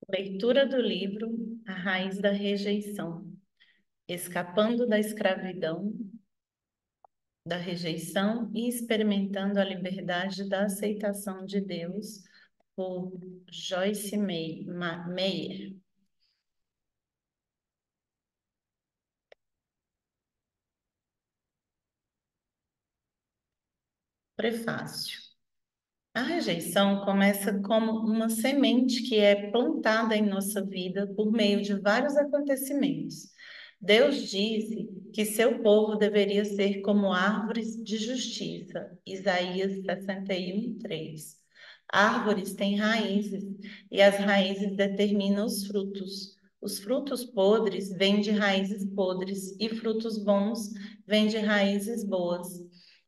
Leitura do livro A Raiz da Rejeição, escapando da escravidão, da rejeição e experimentando a liberdade da aceitação de Deus, por Joyce Meyer. Prefácio. A rejeição começa como uma semente que é plantada em nossa vida por meio de vários acontecimentos. Deus disse que seu povo deveria ser como árvores de justiça. Isaías 61:3. Árvores têm raízes e as raízes determinam os frutos. Os frutos podres vêm de raízes podres e frutos bons vêm de raízes boas.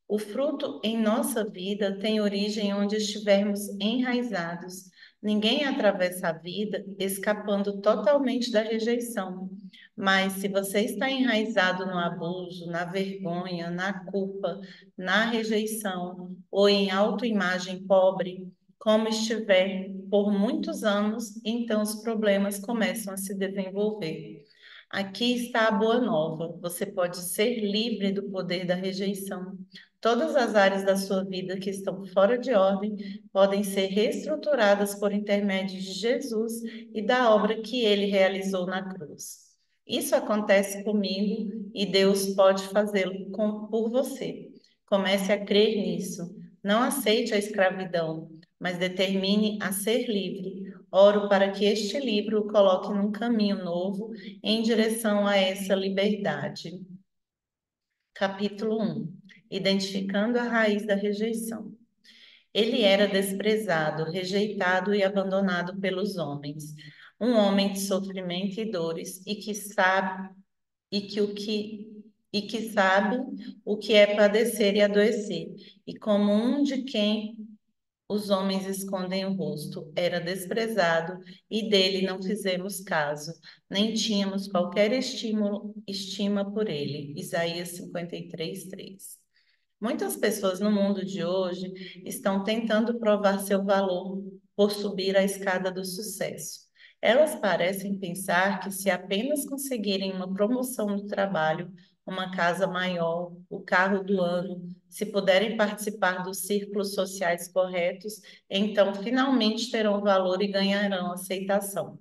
O fruto em nossa vida tem origem onde estivermos enraizados. Ninguém atravessa a vida escapando totalmente da rejeição. Mas se você está enraizado no abuso, na vergonha, na culpa, na rejeição ou em autoimagem pobre, como estiver por muitos anos, então os problemas começam a se desenvolver. Aqui está a boa nova. Você pode ser livre do poder da rejeição. Todas as áreas da sua vida que estão fora de ordem podem ser reestruturadas por intermédio de Jesus e da obra que ele realizou na cruz. Isso acontece comigo e Deus pode fazê-lo por você. Comece a crer nisso. Não aceite a escravidão, mas determine a ser livre. Oro para que este livro o coloque num caminho novo em direção a essa liberdade. Capítulo 1. Identificando a raiz da rejeição. Ele era desprezado, rejeitado e abandonado pelos homens. Um homem de sofrimento e dores e que sabe o que é padecer e adoecer, e como um de quem os homens escondem o rosto, era desprezado e dele não fizemos caso, nem tínhamos qualquer estima por ele. Isaías 53:3. Muitas pessoas no mundo de hoje estão tentando provar seu valor por subir a escada do sucesso. Elas parecem pensar que se apenas conseguirem uma promoção no trabalho, uma casa maior, o carro do ano, se puderem participar dos círculos sociais corretos, então finalmente terão valor e ganharão aceitação.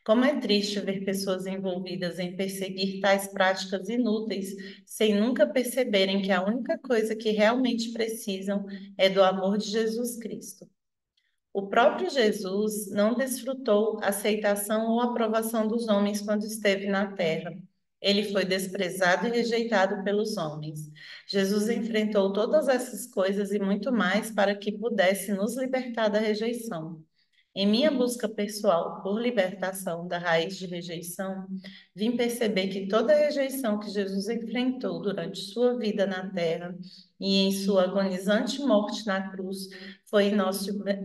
Como é triste ver pessoas envolvidas em perseguir tais práticas inúteis, sem nunca perceberem que a única coisa que realmente precisam é do amor de Jesus Cristo. O próprio Jesus não desfrutou aceitação ou aprovação dos homens quando esteve na terra. Ele foi desprezado e rejeitado pelos homens. Jesus enfrentou todas essas coisas e muito mais para que pudesse nos libertar da rejeição. Em minha busca pessoal por libertação da raiz de rejeição, vim perceber que toda rejeição que Jesus enfrentou durante sua vida na terra e em sua agonizante morte na cruz foi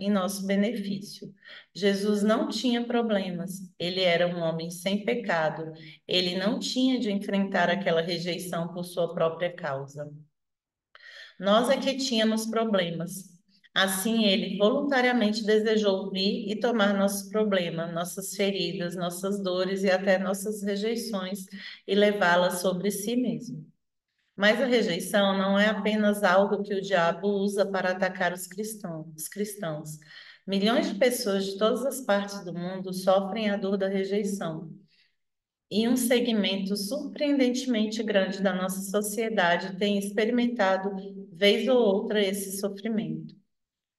em nosso benefício. Jesus não tinha problemas, ele era um homem sem pecado, ele não tinha de enfrentar aquela rejeição por sua própria causa. Nós é que tínhamos problemas. Assim, ele voluntariamente desejou vir e tomar nosso problema, nossas feridas, nossas dores e até nossas rejeições e levá-las sobre si mesmo. Mas a rejeição não é apenas algo que o diabo usa para atacar os cristãos. Milhões de pessoas de todas as partes do mundo sofrem a dor da rejeição. E um segmento surpreendentemente grande da nossa sociedade tem experimentado, vez ou outra, esse sofrimento.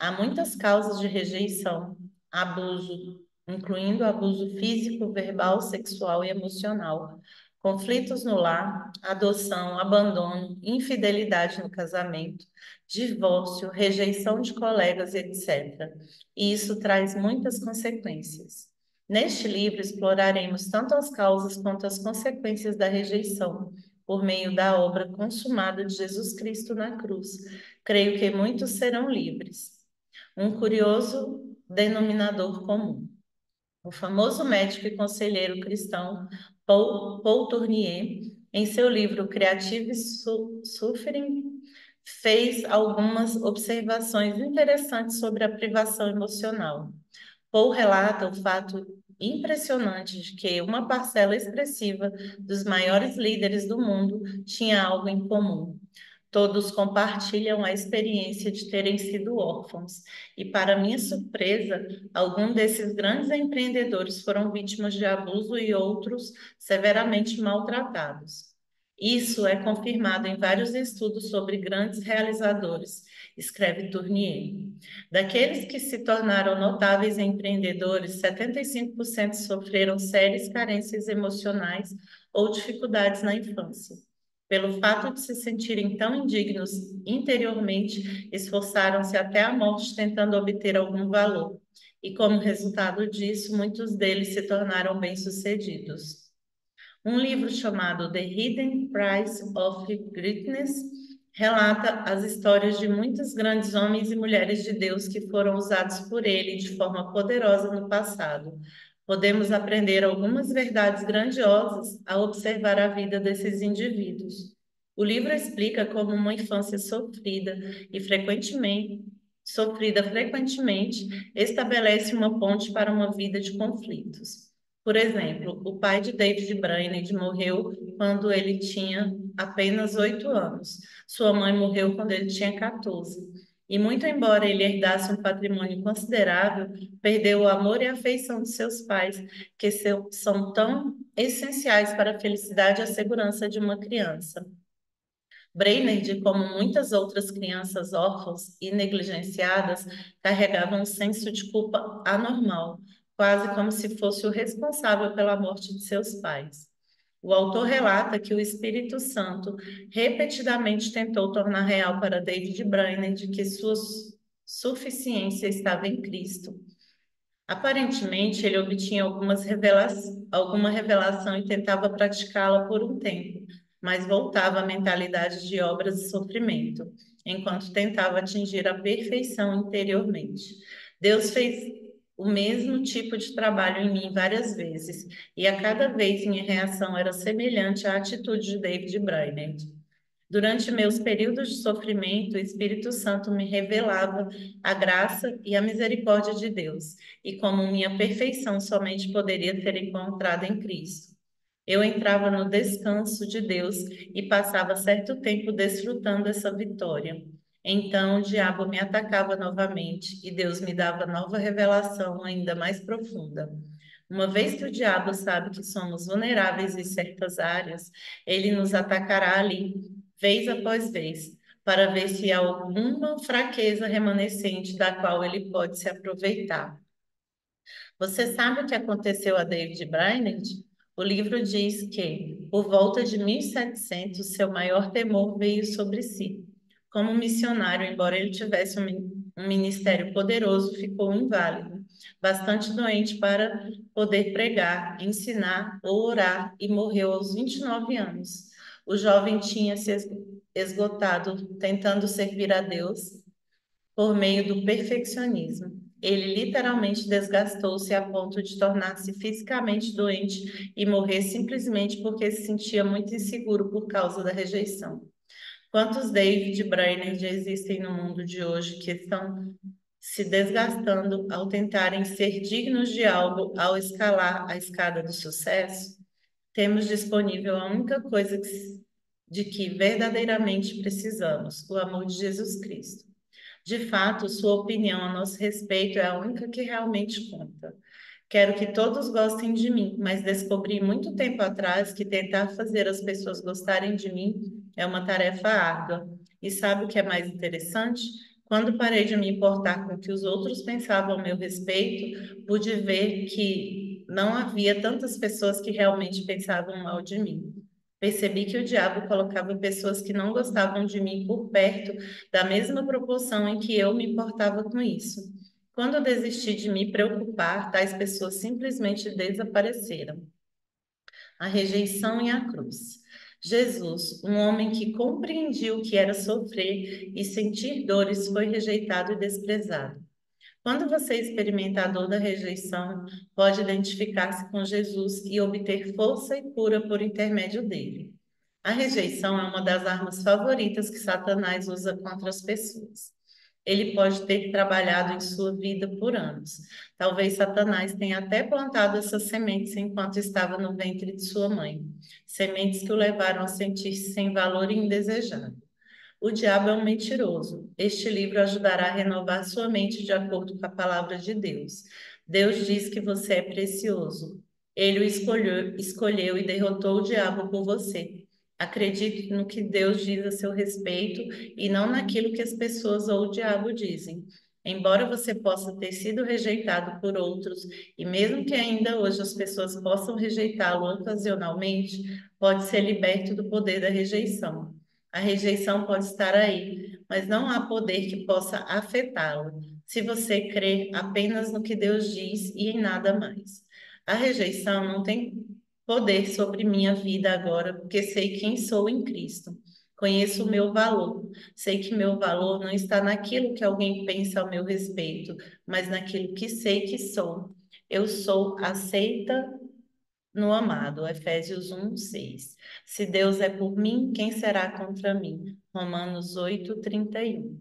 Há muitas causas de rejeição, abuso, incluindo abuso físico, verbal, sexual e emocional, conflitos no lar, adoção, abandono, infidelidade no casamento, divórcio, rejeição de colegas, etc. E isso traz muitas consequências. Neste livro, exploraremos tanto as causas quanto as consequências da rejeição, por meio da obra consumada de Jesus Cristo na cruz. Creio que muitos serão livres. Um curioso denominador comum. O famoso médico e conselheiro cristão Paul Tournier, em seu livro Creative Suffering, fez algumas observações interessantes sobre a privação emocional. Paul relata o fato impressionante de que uma parcela expressiva dos maiores líderes do mundo tinha algo em comum. Todos compartilham a experiência de terem sido órfãos, e, para minha surpresa, alguns desses grandes empreendedores foram vítimas de abuso e outros severamente maltratados. Isso é confirmado em vários estudos sobre grandes realizadores, escreve Tournier. Daqueles que se tornaram notáveis empreendedores, 75% sofreram sérias carências emocionais ou dificuldades na infância. Pelo fato de se sentirem tão indignos interiormente, esforçaram-se até a morte tentando obter algum valor. E, como resultado disso, muitos deles se tornaram bem-sucedidos. Um livro chamado The Hidden Price of Greatness relata as histórias de muitos grandes homens e mulheres de Deus que foram usados por ele de forma poderosa no passado. Podemos aprender algumas verdades grandiosas ao observar a vida desses indivíduos. O livro explica como uma infância sofrida frequentemente estabelece uma ponte para uma vida de conflitos. Por exemplo, o pai de David Brainerd morreu quando ele tinha apenas 8 anos. Sua mãe morreu quando ele tinha 14. E muito embora ele herdasse um patrimônio considerável, perdeu o amor e a afeição de seus pais, que são tão essenciais para a felicidade e a segurança de uma criança. Brainerd, como muitas outras crianças órfãs e negligenciadas, carregava um senso de culpa anormal, quase como se fosse o responsável pela morte de seus pais. O autor relata que o Espírito Santo repetidamente tentou tornar real para David Brainerd que sua suficiência estava em Cristo. Aparentemente, ele obtinha alguma revelação e tentava praticá-la por um tempo, mas voltava à mentalidade de obras e sofrimento, enquanto tentava atingir a perfeição interiormente. Deus fez o mesmo tipo de trabalho em mim várias vezes, e a cada vez minha reação era semelhante à atitude de David Brainerd. Durante meus períodos de sofrimento, o Espírito Santo me revelava a graça e a misericórdia de Deus, e como minha perfeição somente poderia ser encontrada em Cristo. Eu entrava no descanso de Deus e passava certo tempo desfrutando essa vitória. Então o diabo me atacava novamente e Deus me dava nova revelação ainda mais profunda. Uma vez que o diabo sabe que somos vulneráveis em certas áreas, ele nos atacará ali, vez após vez, para ver se há alguma fraqueza remanescente da qual ele pode se aproveitar. Você sabe o que aconteceu a David Brainerd? O livro diz que, por volta de 1700, seu maior temor veio sobre si. Como missionário, embora ele tivesse um ministério poderoso, ficou inválido, bastante doente para poder pregar, ensinar ou orar, e morreu aos 29 anos. O jovem tinha se esgotado tentando servir a Deus por meio do perfeccionismo. Ele literalmente desgastou-se a ponto de tornar-se fisicamente doente e morrer simplesmente porque se sentia muito inseguro por causa da rejeição. Quantos David Brainerd existem no mundo de hoje que estão se desgastando ao tentarem ser dignos de algo ao escalar a escada do sucesso? Temos disponível a única coisa de que verdadeiramente precisamos, o amor de Jesus Cristo. De fato, sua opinião a nosso respeito é a única que realmente conta. Quero que todos gostem de mim, mas descobri muito tempo atrás que tentar fazer as pessoas gostarem de mim é uma tarefa árdua. E sabe o que é mais interessante? Quando parei de me importar com o que os outros pensavam a meu respeito, pude ver que não havia tantas pessoas que realmente pensavam mal de mim. Percebi que o diabo colocava pessoas que não gostavam de mim por perto da mesma proporção em que eu me importava com isso. Quando eu desisti de me preocupar, tais pessoas simplesmente desapareceram. A rejeição e a cruz. Jesus, um homem que compreendia o que era sofrer e sentir dores, foi rejeitado e desprezado. Quando você experimenta a dor da rejeição, pode identificar-se com Jesus e obter força e cura por intermédio dele. A rejeição é uma das armas favoritas que Satanás usa contra as pessoas. Ele pode ter trabalhado em sua vida por anos. Talvez Satanás tenha até plantado essas sementes enquanto estava no ventre de sua mãe, sementes que o levaram a sentir-se sem valor e indesejado. O diabo é um mentiroso. Este livro ajudará a renovar sua mente de acordo com a palavra de Deus. Deus diz que você é precioso. Ele o escolheu e derrotou o diabo por você. Acredite no que Deus diz a seu respeito e não naquilo que as pessoas ou o diabo dizem. Embora você possa ter sido rejeitado por outros, e mesmo que ainda hoje as pessoas possam rejeitá-lo ocasionalmente, pode ser liberto do poder da rejeição. A rejeição pode estar aí, mas não há poder que possa afetá-lo, se você crer apenas no que Deus diz e em nada mais. A rejeição não tem poder sobre minha vida agora, porque sei quem sou em Cristo. Conheço o meu valor. Sei que meu valor não está naquilo que alguém pensa ao meu respeito, mas naquilo que sei que sou. Eu sou aceita no amado, Efésios 1:6. Se Deus é por mim, quem será contra mim? Romanos 8:31.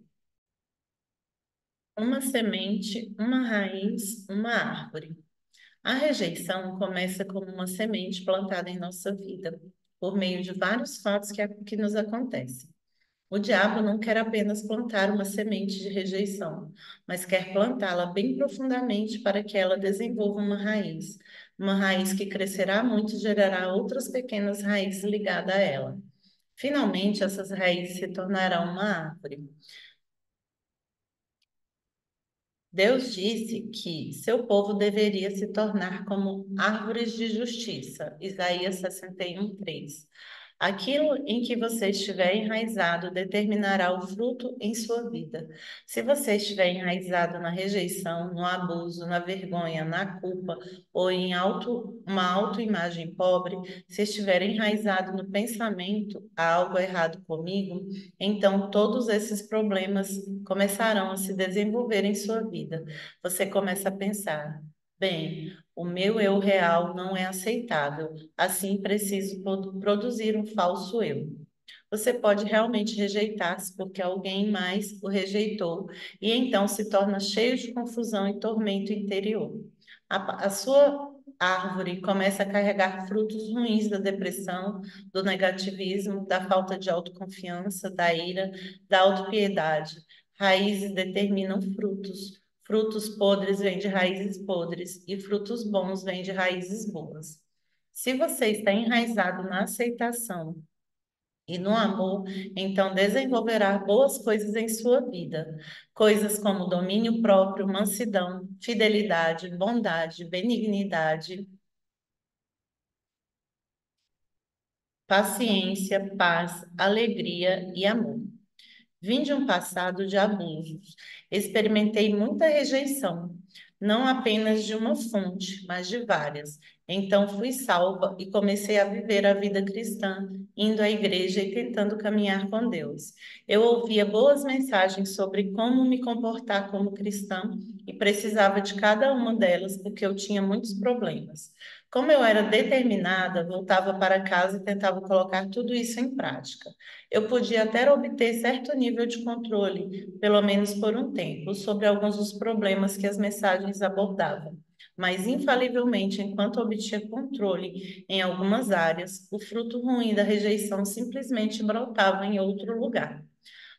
Uma semente, uma raiz, uma árvore. A rejeição começa como uma semente plantada em nossa vida, por meio de vários fatos que nos acontecem. O diabo não quer apenas plantar uma semente de rejeição, mas quer plantá-la bem profundamente para que ela desenvolva uma raiz que crescerá muito e gerará outras pequenas raízes ligadas a ela. Finalmente, essas raízes se tornarão uma árvore. Deus disse que seu povo deveria se tornar como árvores de justiça. Isaías 61:3. Aquilo em que você estiver enraizado determinará o fruto em sua vida. Se você estiver enraizado na rejeição, no abuso, na vergonha, na culpa ou em uma autoimagem pobre, se estiver enraizado no pensamento, há algo errado comigo, então todos esses problemas começarão a se desenvolver em sua vida. Você começa a pensar: bem, o meu eu real não é aceitável, assim preciso produzir um falso eu. Você pode realmente rejeitar-se porque alguém mais o rejeitou e então se torna cheio de confusão e tormento interior. A sua árvore começa a carregar frutos ruins da depressão, do negativismo, da falta de autoconfiança, da ira, da autopiedade. Raízes determinam frutos. Frutos podres vêm de raízes podres e frutos bons vêm de raízes boas. Se você está enraizado na aceitação e no amor, então desenvolverá boas coisas em sua vida. Coisas como domínio próprio, mansidão, fidelidade, bondade, benignidade, paciência, paz, alegria e amor. Vim de um passado de abusos. Experimentei muita rejeição, não apenas de uma fonte, mas de várias. Então fui salva e comecei a viver a vida cristã, indo à igreja e tentando caminhar com Deus. Eu ouvia boas mensagens sobre como me comportar como cristã e precisava de cada uma delas porque eu tinha muitos problemas. Como eu era determinada, voltava para casa e tentava colocar tudo isso em prática. Eu podia até obter certo nível de controle, pelo menos por um tempo, sobre alguns dos problemas que as mensagens abordavam. Mas, infalivelmente, enquanto obtinha controle em algumas áreas, o fruto ruim da rejeição simplesmente brotava em outro lugar.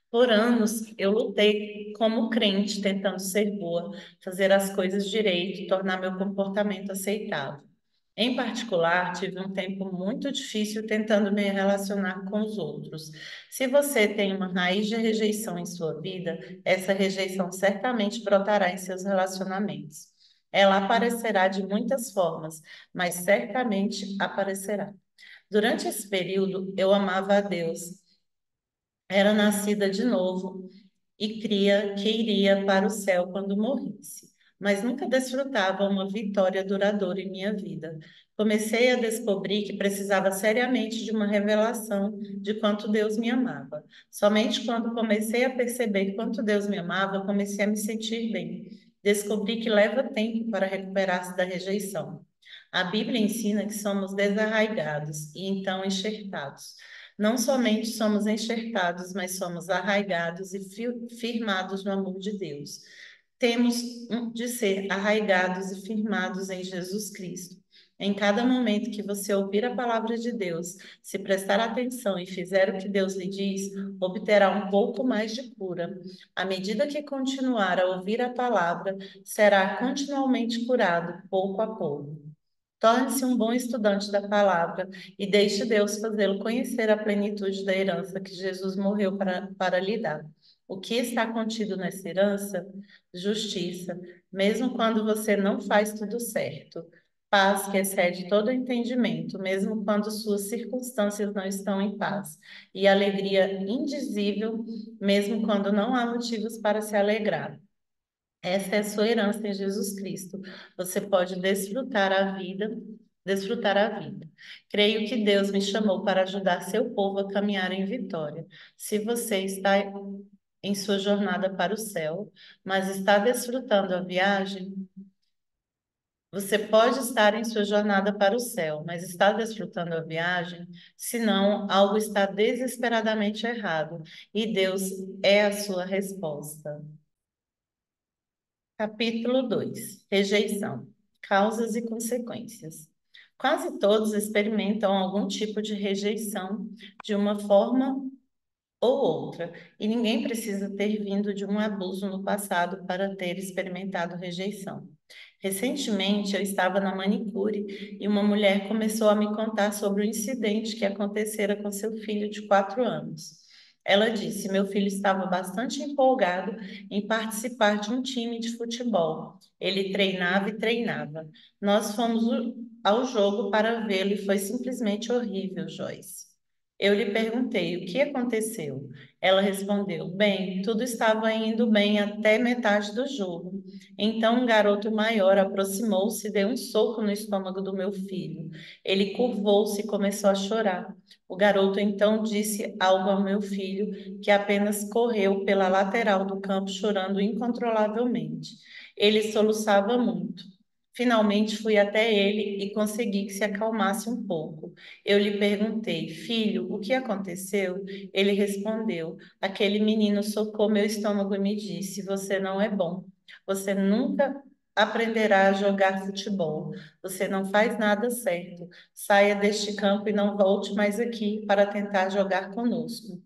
Por anos, eu lutei como crente, tentando ser boa, fazer as coisas direito, tornar meu comportamento aceitável. Em particular, tive um tempo muito difícil tentando me relacionar com os outros. Se você tem uma raiz de rejeição em sua vida, essa rejeição certamente brotará em seus relacionamentos. Ela aparecerá de muitas formas, mas certamente aparecerá. Durante esse período, eu amava a Deus, era nascida de novo e cria que iria para o céu quando morresse, mas nunca desfrutava uma vitória duradoura em minha vida. Comecei a descobrir que precisava seriamente de uma revelação de quanto Deus me amava. Somente quando comecei a perceber quanto Deus me amava, comecei a me sentir bem. Descobri que leva tempo para recuperar-se da rejeição. A Bíblia ensina que somos desarraigados e então enxertados. Não somente somos enxertados, mas somos arraigados e firmados no amor de Deus. Temos de ser arraigados e firmados em Jesus Cristo. Em cada momento que você ouvir a palavra de Deus, se prestar atenção e fizer o que Deus lhe diz, obterá um pouco mais de cura. À medida que continuar a ouvir a palavra, será continuamente curado, pouco a pouco. Torne-se um bom estudante da palavra e deixe Deus fazê-lo conhecer a plenitude da herança que Jesus morreu para lhe dar. O que está contido nessa herança? Justiça, mesmo quando você não faz tudo certo. Paz que excede todo entendimento, mesmo quando suas circunstâncias não estão em paz. E alegria indizível, mesmo quando não há motivos para se alegrar. Essa é a sua herança em Jesus Cristo. Você pode desfrutar a vida, desfrutar a vida. Creio que Deus me chamou para ajudar seu povo a caminhar em vitória. Se você está em sua jornada para o céu, mas está desfrutando a viagem, você pode estar em sua jornada para o céu, mas está desfrutando a viagem, senão algo está desesperadamente errado, e Deus é a sua resposta. Capítulo 2: Rejeição, causas e consequências. Quase todos experimentam algum tipo de rejeição de uma forma ou outra, e ninguém precisa ter vindo de um abuso no passado para ter experimentado rejeição. Recentemente, eu estava na manicure e uma mulher começou a me contar sobre o incidente que acontecera com seu filho de 4 anos. Ela disse: meu filho estava bastante empolgado em participar de um time de futebol. Ele treinava e treinava. Nós fomos ao jogo para vê-lo e foi simplesmente horrível, Joyce. Eu lhe perguntei o que aconteceu. Ela respondeu: bem, tudo estava indo bem até metade do jogo. Então um garoto maior aproximou-se e deu um soco no estômago do meu filho. Ele curvou-se e começou a chorar. O garoto então disse algo ao meu filho, que apenas correu pela lateral do campo chorando incontrolavelmente. Ele soluçava muito. Finalmente fui até ele e consegui que se acalmasse um pouco. Eu lhe perguntei: filho, o que aconteceu? Ele respondeu: aquele menino socou meu estômago e me disse: você não é bom. Você nunca aprenderá a jogar futebol. Você não faz nada certo. Saia deste campo e não volte mais aqui para tentar jogar conosco.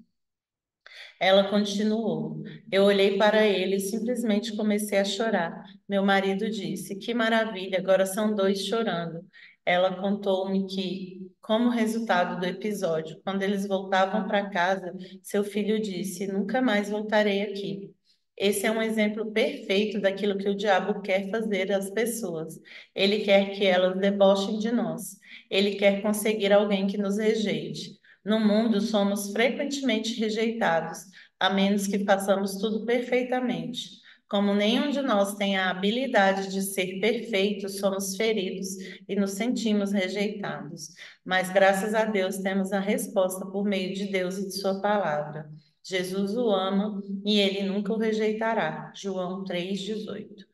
Ela continuou. Eu olhei para ele e simplesmente comecei a chorar. Meu marido disse: que maravilha, agora são dois chorando. Ela contou-me que, como resultado do episódio, quando eles voltavam para casa, seu filho disse: nunca mais voltarei aqui. Esse é um exemplo perfeito daquilo que o diabo quer fazer às pessoas. Ele quer que elas debochem de nós. Ele quer conseguir alguém que nos rejeite. No mundo, somos frequentemente rejeitados, a menos que façamos tudo perfeitamente. Como nenhum de nós tem a habilidade de ser perfeito, somos feridos e nos sentimos rejeitados. Mas graças a Deus temos a resposta por meio de Deus e de Sua palavra. Jesus o ama e ele nunca o rejeitará. João 3,18.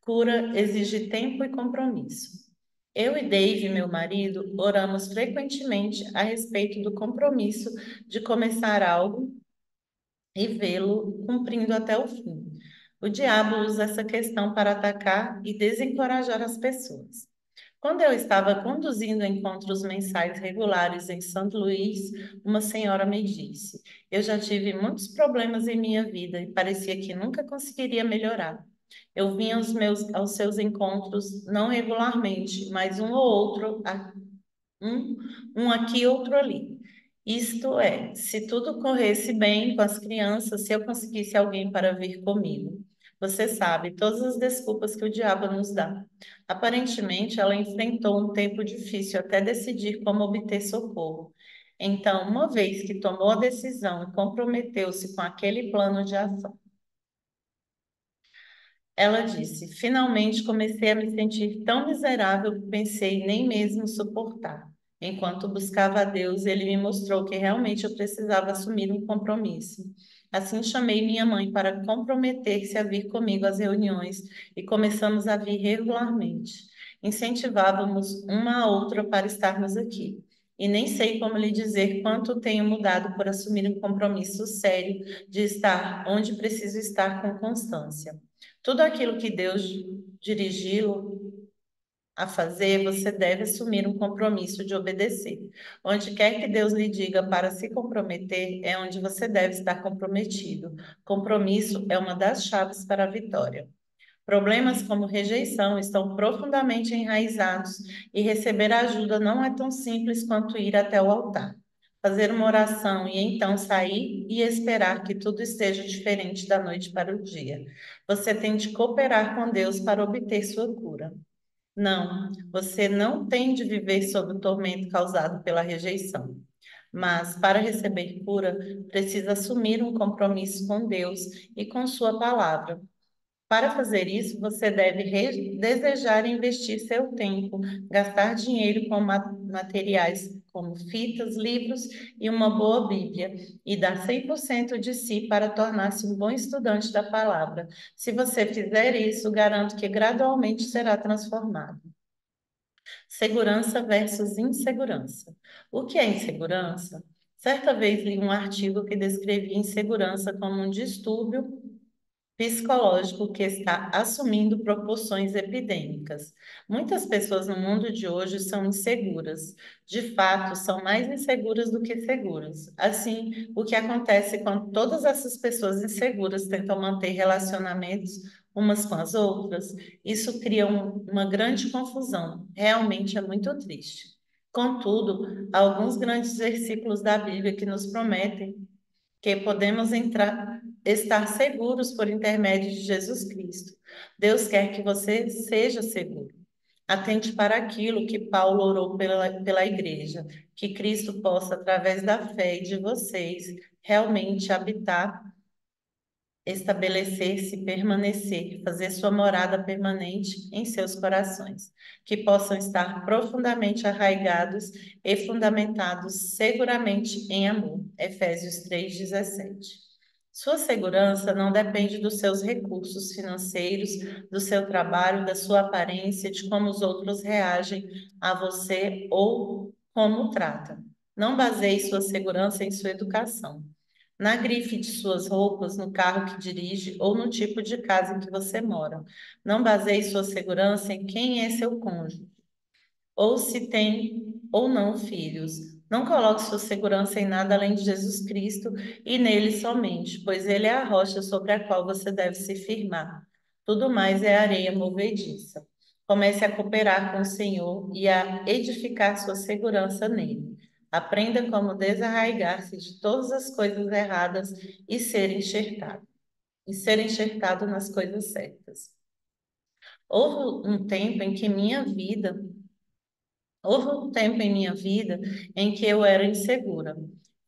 Cura exige tempo e compromisso. Eu e Dave, meu marido, oramos frequentemente a respeito do compromisso de começar algo e vê-lo cumprindo até o fim. O diabo usa essa questão para atacar e desencorajar as pessoas. Quando eu estava conduzindo encontros mensais regulares em São Luís, uma senhora me disse: eu já tive muitos problemas em minha vida e parecia que nunca conseguiria melhorar. Eu vinha aos seus encontros não regularmente, mas um ou outro um, um aqui, outro ali. Isto é, se tudo corresse bem com as crianças, se eu conseguisse alguém para vir comigo. Você sabe, todas as desculpas que o diabo nos dá. Aparentemente, ela enfrentou um tempo difícil até decidir como obter socorro. Então, uma vez que tomou a decisão e comprometeu-se com aquele plano de ação, ela disse: finalmente comecei a me sentir tão miserável que pensei nem mesmo suportar. Enquanto buscava a Deus, ele me mostrou que realmente eu precisava assumir um compromisso. Assim chamei minha mãe para comprometer-se a vir comigo às reuniões e começamos a vir regularmente. Incentivávamos uma a outra para estarmos aqui. e nem sei como lhe dizer quanto tenho mudado por assumir um compromisso sério de estar onde preciso estar com constância. Tudo aquilo que Deus dirigiu a fazer, você deve assumir um compromisso de obedecer. Onde quer que Deus lhe diga para se comprometer, é onde você deve estar comprometido. Compromisso é uma das chaves para a vitória. Problemas como rejeição estão profundamente enraizados e receber ajuda não é tão simples quanto ir até o altar. Fazer uma oração e então sair e esperar que tudo esteja diferente da noite para o dia. Você tem de cooperar com Deus para obter sua cura. Não, você não tem de viver sob o tormento causado pela rejeição. Mas, para receber cura, precisa assumir um compromisso com Deus e com Sua palavra. Para fazer isso, você deve desejar investir seu tempo, gastar dinheiro com materiais como fitas, livros e uma boa Bíblia, e dar 100% de si para tornar-se um bom estudante da palavra. Se você fizer isso, garanto que gradualmente será transformado. Segurança versus insegurança. O que é insegurança? Certa vez li um artigo que descrevia insegurança como um distúrbio psicológico que está assumindo proporções epidêmicas. Muitas pessoas no mundo de hoje são inseguras. De fato, são mais inseguras do que seguras. Assim, o que acontece quando todas essas pessoas inseguras tentam manter relacionamentos umas com as outras? Isso cria uma grande confusão. Realmente é muito triste. Contudo, há alguns grandes versículos da Bíblia que nos prometem que podemos estar seguros por intermédio de Jesus Cristo. Deus quer que você seja seguro. Atente para aquilo que Paulo orou pela igreja, que Cristo possa, através da fé de vocês, realmente habitar, estabelecer-se, permanecer, fazer sua morada permanente em seus corações, que possam estar profundamente arraigados e fundamentados seguramente em amor. Efésios 3:17. Sua segurança não depende dos seus recursos financeiros, do seu trabalho, da sua aparência, de como os outros reagem a você ou como o tratam. Não baseie sua segurança em sua educação, na grife de suas roupas, no carro que dirige ou no tipo de casa em que você mora. Não baseie sua segurança em quem é seu cônjuge, ou se tem ou não filhos. Não coloque sua segurança em nada além de Jesus Cristo e nele somente, pois ele é a rocha sobre a qual você deve se firmar. Tudo mais é areia movediça. Comece a cooperar com o Senhor e a edificar sua segurança nele. Aprenda como desarraigar-se de todas as coisas erradas e ser enxertado nas coisas certas. Houve um tempo em que minha vida Houve um tempo em minha vida em que eu era insegura.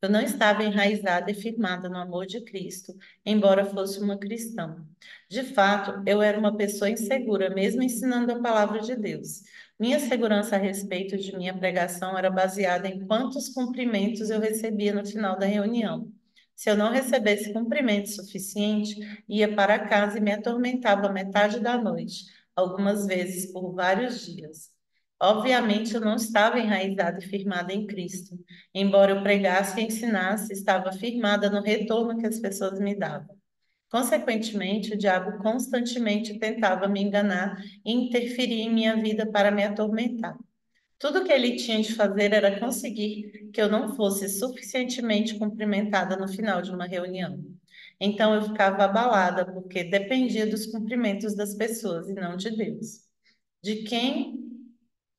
Eu não estava enraizada e firmada no amor de Cristo, embora fosse uma cristã. De fato, eu era uma pessoa insegura, mesmo ensinando a palavra de Deus. Minha segurança a respeito de minha pregação era baseada em quantos cumprimentos eu recebia no final da reunião. Se eu não recebesse cumprimento suficiente, ia para casa e me atormentava metade da noite, algumas vezes por vários dias. Obviamente, eu não estava enraizada e firmada em Cristo. Embora eu pregasse e ensinasse, estava firmada no retorno que as pessoas me davam. Consequentemente, o diabo constantemente tentava me enganar e interferir em minha vida para me atormentar. Tudo o que ele tinha de fazer era conseguir que eu não fosse suficientemente cumprimentada no final de uma reunião. Então eu ficava abalada, porque dependia dos cumprimentos das pessoas e não de Deus. De quem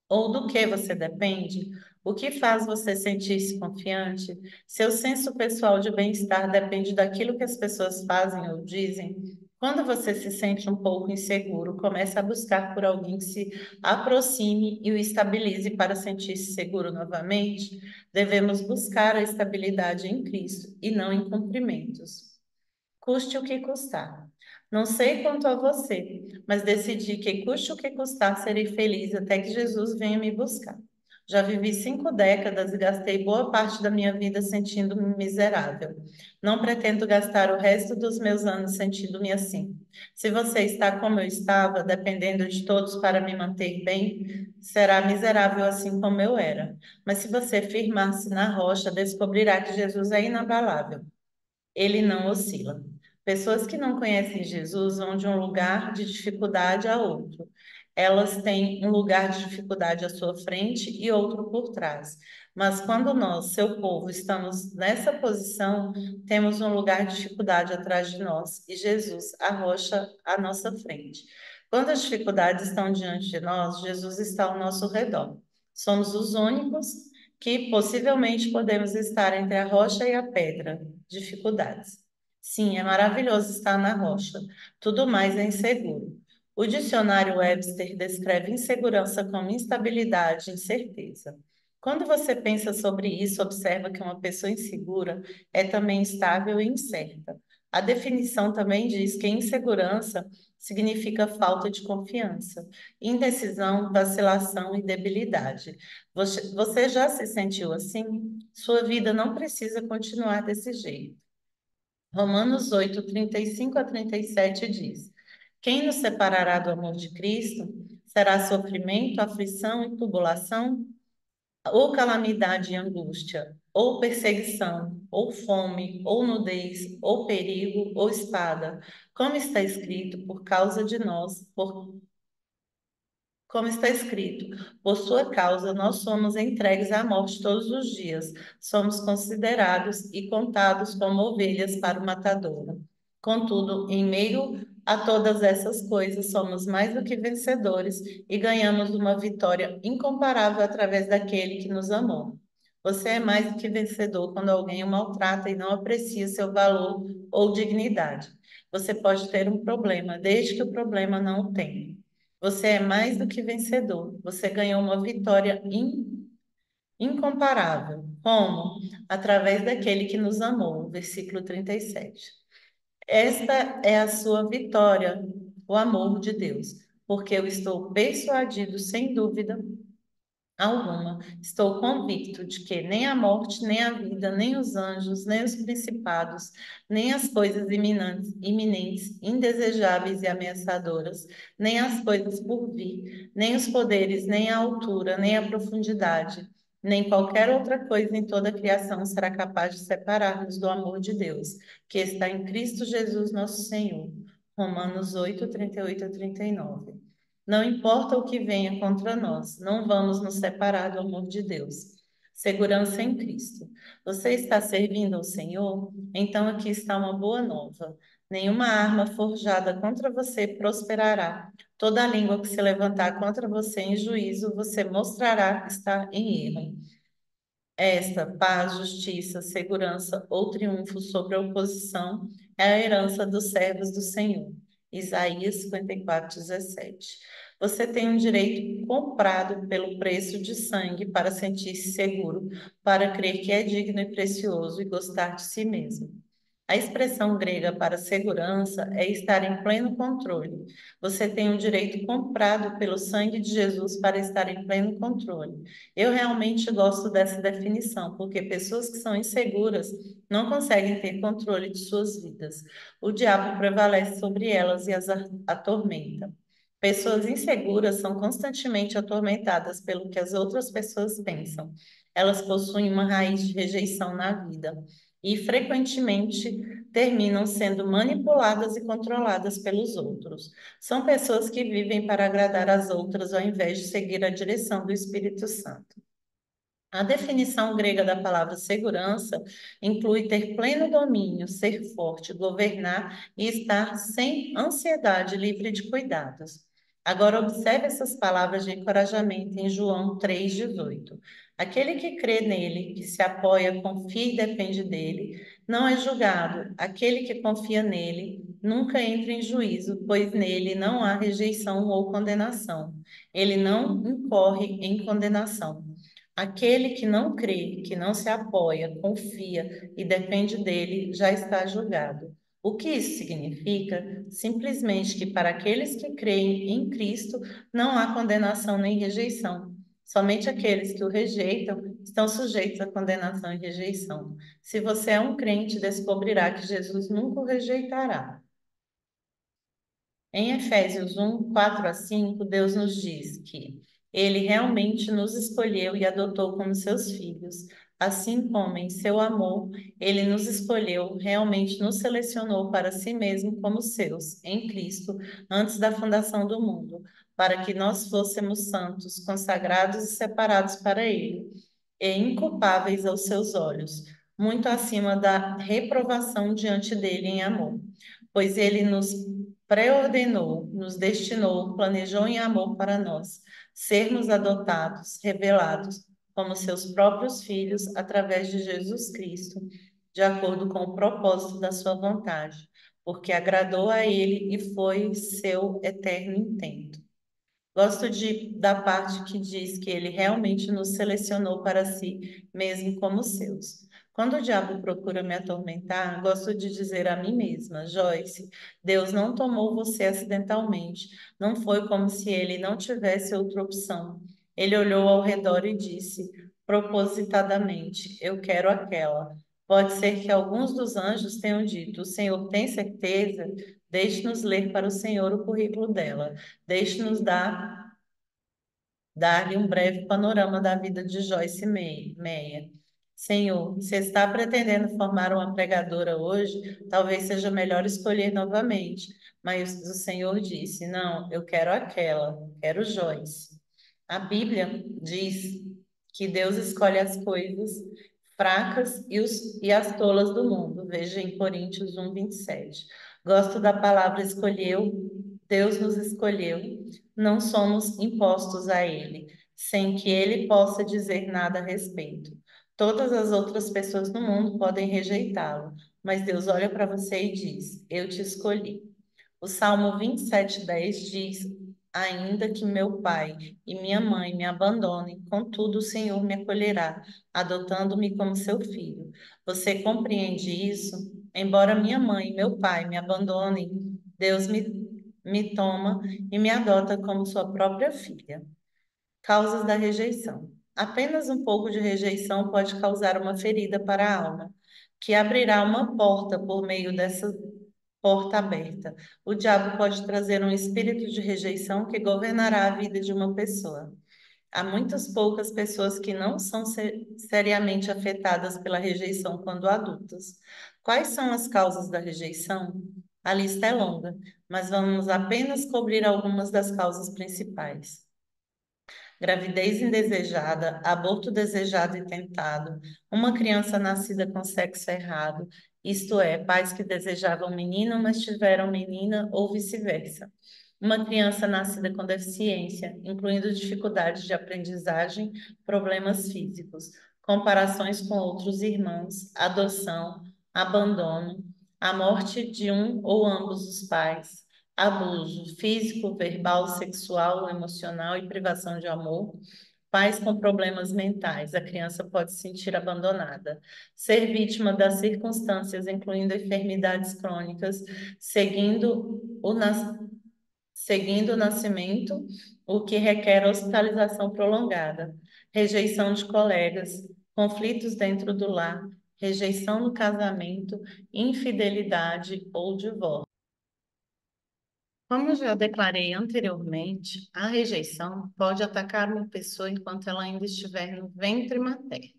ou do que você depende? O que faz você sentir-se confiante? Seu senso pessoal de bem-estar depende daquilo que as pessoas fazem ou dizem? Quando você se sente um pouco inseguro, comece a buscar por alguém que se aproxime e o estabilize para sentir-se seguro novamente. Devemos buscar a estabilidade em Cristo e não em cumprimentos. Custe o que custar. Não sei quanto a você, mas decidi que custe o que custar, serei feliz até que Jesus venha me buscar. Já vivi 5 décadas e gastei boa parte da minha vida sentindo-me miserável. Não pretendo gastar o resto dos meus anos sentindo-me assim. Se você está como eu estava, dependendo de todos para me manter bem, será miserável assim como eu era. Mas se você firmar-se na rocha, descobrirá que Jesus é inabalável. Ele não oscila. Pessoas que não conhecem Jesus vão de um lugar de dificuldade a outro. Elas têm um lugar de dificuldade à sua frente e outro por trás. Mas quando nós, seu povo, estamos nessa posição, temos um lugar de dificuldade atrás de nós e Jesus, a rocha, à nossa frente. Quando as dificuldades estão diante de nós, Jesus está ao nosso redor. Somos os únicos que possivelmente podemos estar entre a rocha e a pedra. Dificuldades. Sim, é maravilhoso estar na rocha. Tudo mais é inseguro. O dicionário Webster descreve insegurança como instabilidade, incerteza. Quando você pensa sobre isso, observa que uma pessoa insegura é também instável e incerta. A definição também diz que insegurança significa falta de confiança, indecisão, vacilação e debilidade. Você já se sentiu assim? Sua vida não precisa continuar desse jeito. Romanos 8, 35 a 37 diz: Quem nos separará do amor de Cristo? Será sofrimento, aflição e tribulação? Ou calamidade e angústia? Ou perseguição? Ou fome? Ou nudez? Ou perigo? Ou espada? Como está escrito, por causa de nós, como está escrito, por sua causa nós somos entregues à morte todos os dias, somos considerados e contados como ovelhas para o matadouro. Contudo, em meio a todas essas coisas, somos mais do que vencedores e ganhamos uma vitória incomparável através daquele que nos amou. Você é mais do que vencedor quando alguém o maltrata e não aprecia seu valor ou dignidade. Você pode ter um problema, desde que o problema não o tenha. Você é mais do que vencedor. Você ganhou uma vitória incomparável. Como? Através daquele que nos amou. Versículo 37. Esta é a sua vitória, o amor de Deus. Porque eu estou persuadido, sem dúvida alguma, estou convicto de que nem a morte, nem a vida, nem os anjos, nem os principados, nem as coisas iminentes, indesejáveis e ameaçadoras, nem as coisas por vir, nem os poderes, nem a altura, nem a profundidade, nem qualquer outra coisa em toda a criação será capaz de separar-nos do amor de Deus, que está em Cristo Jesus, nosso Senhor. Romanos 8, 38 a 39. Não importa o que venha contra nós, não vamos nos separar do amor de Deus. Segurança em Cristo. Você está servindo ao Senhor? Então aqui está uma boa nova. Nenhuma arma forjada contra você prosperará. Toda língua que se levantar contra você em juízo, você mostrará estar em erro. Esta paz, justiça, segurança ou triunfo sobre a oposição é a herança dos servos do Senhor. Isaías 54, 17. Você tem um direito comprado pelo preço de sangue para sentir-se seguro, para crer que é digno e precioso e gostar de si mesmo. A expressão grega para segurança é estar em pleno controle. Você tem um direito comprado pelo sangue de Jesus para estar em pleno controle. Eu realmente gosto dessa definição, porque pessoas que são inseguras não conseguem ter controle de suas vidas. O diabo prevalece sobre elas e as atormenta. Pessoas inseguras são constantemente atormentadas pelo que as outras pessoas pensam. Elas possuem uma raiz de rejeição na vida e frequentemente terminam sendo manipuladas e controladas pelos outros. São pessoas que vivem para agradar as outras ao invés de seguir a direção do Espírito Santo. A definição grega da palavra segurança inclui ter pleno domínio, ser forte, governar e estar sem ansiedade, livre de cuidados. Agora observe essas palavras de encorajamento em João 3,18. Aquele que crê nele, que se apoia, confia e depende dele, não é julgado. Aquele que confia nele nunca entra em juízo, pois nele não há rejeição ou condenação. Ele não incorre em condenação. Aquele que não crê, que não se apoia, confia e depende dele, já está julgado. O que isso significa? Simplesmente que para aqueles que creem em Cristo não há condenação nem rejeição. Somente aqueles que o rejeitam estão sujeitos à condenação e rejeição. Se você é um crente, descobrirá que Jesus nunca o rejeitará. Em Efésios 1, 4 a 5, Deus nos diz que Ele realmente nos escolheu e adotou como seus filhos, assim como em seu amor, Ele nos escolheu, realmente nos selecionou para si mesmo como seus, em Cristo, antes da fundação do mundo, para que nós fôssemos santos, consagrados e separados para Ele, e inculpáveis aos seus olhos, muito acima da reprovação diante dele em amor, pois Ele nos preordenou, nos destinou, planejou em amor para nós, sermos adotados, revelados como seus próprios filhos através de Jesus Cristo, de acordo com o propósito da sua vontade, porque agradou a Ele e foi seu eterno intento. Gosto da parte que diz que ele realmente nos selecionou para si, mesmo como seus. Quando o diabo procura me atormentar, gosto de dizer a mim mesma, Joyce, Deus não tomou você acidentalmente. Não foi como se ele não tivesse outra opção. Ele olhou ao redor e disse, propositadamente, eu quero aquela. Pode ser que alguns dos anjos tenham dito, o Senhor tem certeza? Deixe-nos ler para o Senhor o currículo dela. Deixe-nos dar-lhe um breve panorama da vida de Joyce Meyer. Senhor, se está pretendendo formar uma pregadora hoje, talvez seja melhor escolher novamente. Mas o Senhor disse: Não, eu quero aquela, quero Joyce. A Bíblia diz que Deus escolhe as coisas fracas e as tolas do mundo. Veja em Coríntios 1, 27. Gosto da palavra escolheu, Deus nos escolheu, não somos impostos a Ele, sem que Ele possa dizer nada a respeito. Todas as outras pessoas no mundo podem rejeitá-lo, mas Deus olha para você e diz: Eu te escolhi. O Salmo 27, 10 diz: Ainda que meu pai e minha mãe me abandonem, contudo o Senhor me acolherá, adotando-me como seu filho. Você compreende isso? Embora minha mãe e meu pai me abandonem, Deus me toma e me adota como sua própria filha. Causas da rejeição. Apenas um pouco de rejeição pode causar uma ferida para a alma, que abrirá uma porta por meio dessa porta aberta. O diabo pode trazer um espírito de rejeição que governará a vida de uma pessoa. Há muitas poucas pessoas que não são seriamente afetadas pela rejeição quando adultas. Quais são as causas da rejeição? A lista é longa, mas vamos apenas cobrir algumas das causas principais: gravidez indesejada, aborto desejado e tentado, uma criança nascida com sexo errado, isto é, pais que desejavam menino, mas tiveram menina, ou vice-versa. Uma criança nascida com deficiência, incluindo dificuldades de aprendizagem, problemas físicos, comparações com outros irmãos, adoção, abandono, a morte de um ou ambos os pais, abuso físico, verbal, sexual, emocional e privação de amor. Pais com problemas mentais, a criança pode se sentir abandonada. Ser vítima das circunstâncias, incluindo enfermidades crônicas, seguindo seguindo o nascimento, o que requer hospitalização prolongada. Rejeição de colegas, conflitos dentro do lar, rejeição no casamento, infidelidade ou divórcio. Como já declarei anteriormente, a rejeição pode atacar uma pessoa enquanto ela ainda estiver no ventre materno.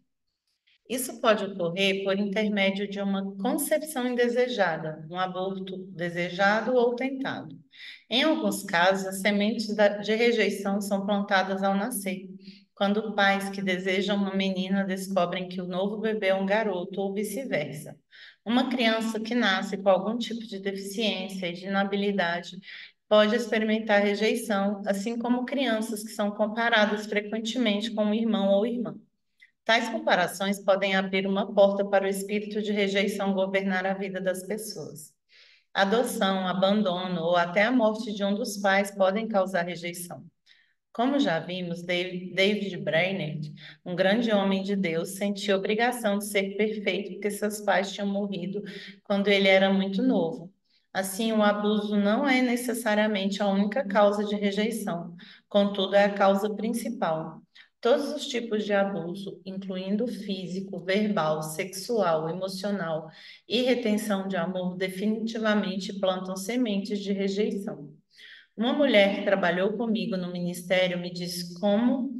Isso pode ocorrer por intermédio de uma concepção indesejada, um aborto desejado ou tentado. Em alguns casos, as sementes de rejeição são plantadas ao nascer, quando pais que desejam uma menina descobrem que o novo bebê é um garoto ou vice-versa. Uma criança que nasce com algum tipo de deficiência e de inabilidade pode experimentar rejeição, assim como crianças que são comparadas frequentemente com um irmão ou irmã. Tais comparações podem abrir uma porta para o espírito de rejeição governar a vida das pessoas. Adoção, abandono ou até a morte de um dos pais podem causar rejeição. Como já vimos, David Brainerd, um grande homem de Deus, sentia obrigação de ser perfeito porque seus pais tinham morrido quando ele era muito novo. Assim, o abuso não é necessariamente a única causa de rejeição, contudo, é a causa principal. Todos os tipos de abuso, incluindo físico, verbal, sexual, emocional e retenção de amor, definitivamente plantam sementes de rejeição. Uma mulher que trabalhou comigo no ministério me disse como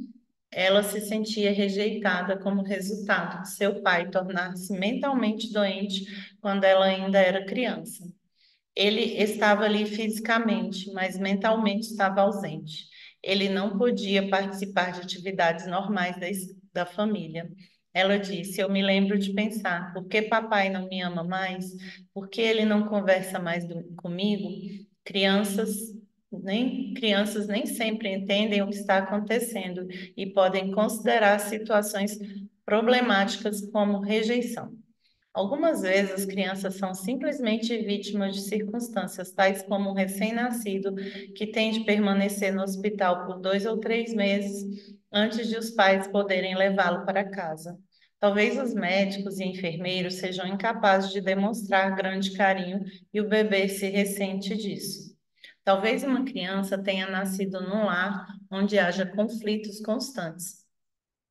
ela se sentia rejeitada como resultado de seu pai tornar-se mentalmente doente quando ela ainda era criança. Ele estava ali fisicamente, mas mentalmente estava ausente. Ele não podia participar de atividades normais da família. Ela disse: Eu me lembro de pensar, por que papai não me ama mais? Por que ele não conversa mais comigo? Crianças crianças nem sempre entendem o que está acontecendo e podem considerar situações problemáticas como rejeição. Algumas vezes as crianças são simplesmente vítimas de circunstâncias, tais como um recém-nascido que tem de permanecer no hospital por 2 ou 3 meses antes de os pais poderem levá-lo para casa. Talvez os médicos e enfermeiros sejam incapazes de demonstrar grande carinho e o bebê se ressente disso. Talvez uma criança tenha nascido num lar onde haja conflitos constantes.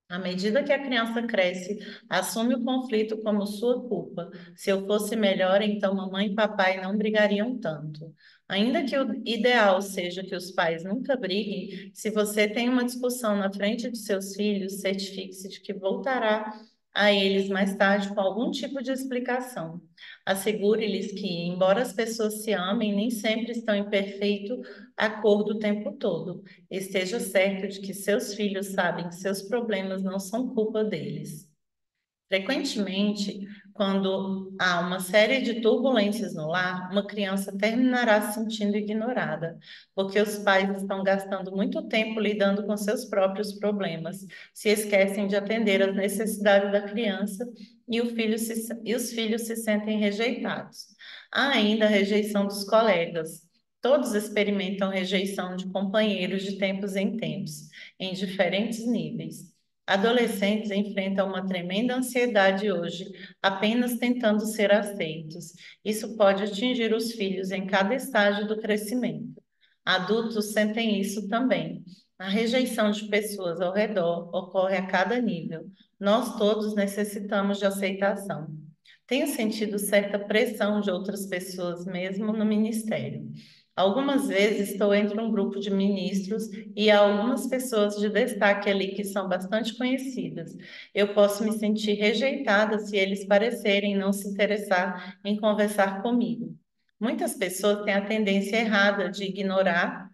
À medida que a criança cresce, assume o conflito como sua culpa. Se eu fosse melhor, então mamãe e papai não brigariam tanto. Ainda que o ideal seja que os pais nunca briguem, se você tem uma discussão na frente de seus filhos, certifique-se de que voltará a eles mais tarde com algum tipo de explicação. Assegure-lhes que, embora as pessoas se amem, nem sempre estão em perfeito acordo o tempo todo. Esteja certo de que seus filhos sabem que seus problemas não são culpa deles. Frequentemente, quando há uma série de turbulências no lar, uma criança terminará se sentindo ignorada, porque os pais estão gastando muito tempo lidando com seus próprios problemas, se esquecem de atender às necessidades da criança e os filhos se sentem rejeitados. Há ainda a rejeição dos colegas. Todos experimentam rejeição de companheiros de tempos em tempos, em diferentes níveis. Adolescentes enfrentam uma tremenda ansiedade hoje, apenas tentando ser aceitos. Isso pode atingir os filhos em cada estágio do crescimento. Adultos sentem isso também. A rejeição de pessoas ao redor ocorre a cada nível. Nós todos necessitamos de aceitação. Tenho sentido certa pressão de outras pessoas, mesmo no ministério. Algumas vezes estou entre um grupo de ministros e há algumas pessoas de destaque ali que são bastante conhecidas. Eu posso me sentir rejeitada se eles parecerem não se interessar em conversar comigo. Muitas pessoas têm a tendência errada de ignorar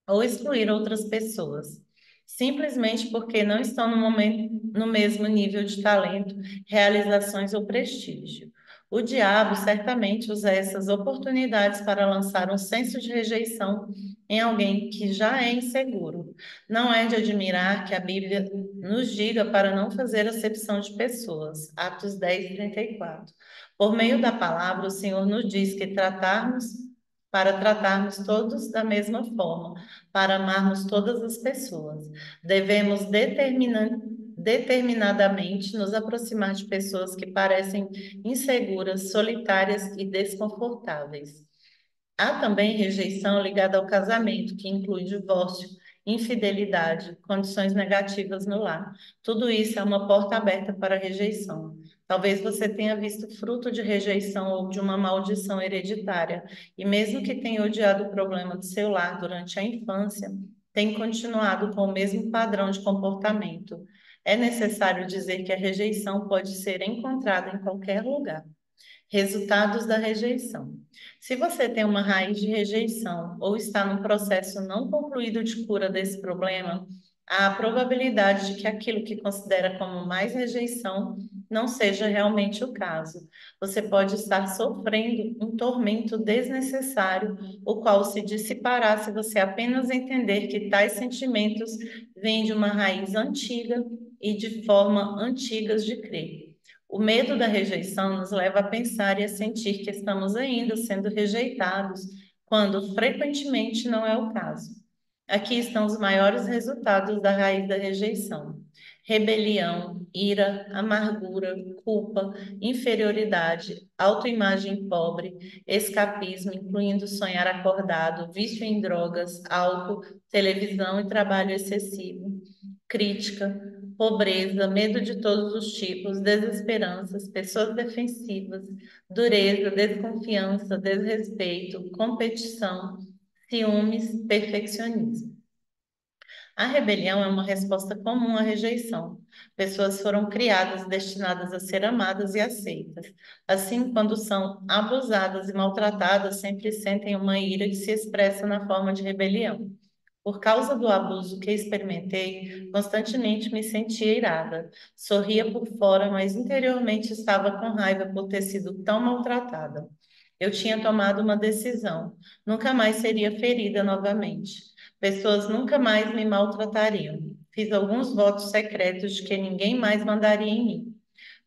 ou excluir outras pessoas, simplesmente porque não estão no mesmo nível de talento, realizações ou prestígio. O diabo certamente usa essas oportunidades para lançar um senso de rejeição em alguém que já é inseguro. Não é de admirar que a Bíblia nos diga para não fazer acepção de pessoas. Atos 10:34. Por meio da palavra, o Senhor nos diz que para tratarmos todos da mesma forma, para amarmos todas as pessoas. Devemos determinadamente nos aproximar de pessoas que parecem inseguras, solitárias e desconfortáveis. Há também rejeição ligada ao casamento, que inclui divórcio, infidelidade, condições negativas no lar. Tudo isso é uma porta aberta para a rejeição. Talvez você tenha visto fruto de rejeição ou de uma maldição hereditária, e mesmo que tenha odiado o problema do seu lar durante a infância, tem continuado com o mesmo padrão de comportamento. É necessário dizer que a rejeição pode ser encontrada em qualquer lugar. Resultados da rejeição. Se você tem uma raiz de rejeição ou está num processo não concluído de cura desse problema, há a probabilidade de que aquilo que considera como mais rejeição não seja realmente o caso. Você pode estar sofrendo um tormento desnecessário, o qual se dissipará se você apenas entender que tais sentimentos vêm de uma raiz antiga e de forma antigas de crer. O medo da rejeição nos leva a pensar e a sentir que estamos ainda sendo rejeitados, quando frequentemente não é o caso. Aqui estão os maiores resultados da raiz da rejeição: rebelião, ira, amargura, culpa, inferioridade, autoimagem pobre, escapismo, incluindo sonhar acordado, vício em drogas, álcool, televisão e trabalho excessivo, crítica, pobreza, medo de todos os tipos, desesperanças, pessoas defensivas, dureza, desconfiança, desrespeito, competição, ciúmes, perfeccionismo. A rebelião é uma resposta comum à rejeição. Pessoas foram criadas destinadas a ser amadas e aceitas. Assim, quando são abusadas e maltratadas, sempre sentem uma ira que se expressa na forma de rebelião. Por causa do abuso que experimentei, constantemente me sentia irada. Sorria por fora, mas interiormente estava com raiva por ter sido tão maltratada. Eu tinha tomado uma decisão: nunca mais seria ferida novamente. Pessoas nunca mais me maltratariam. Fiz alguns votos secretos de que ninguém mais mandaria em mim.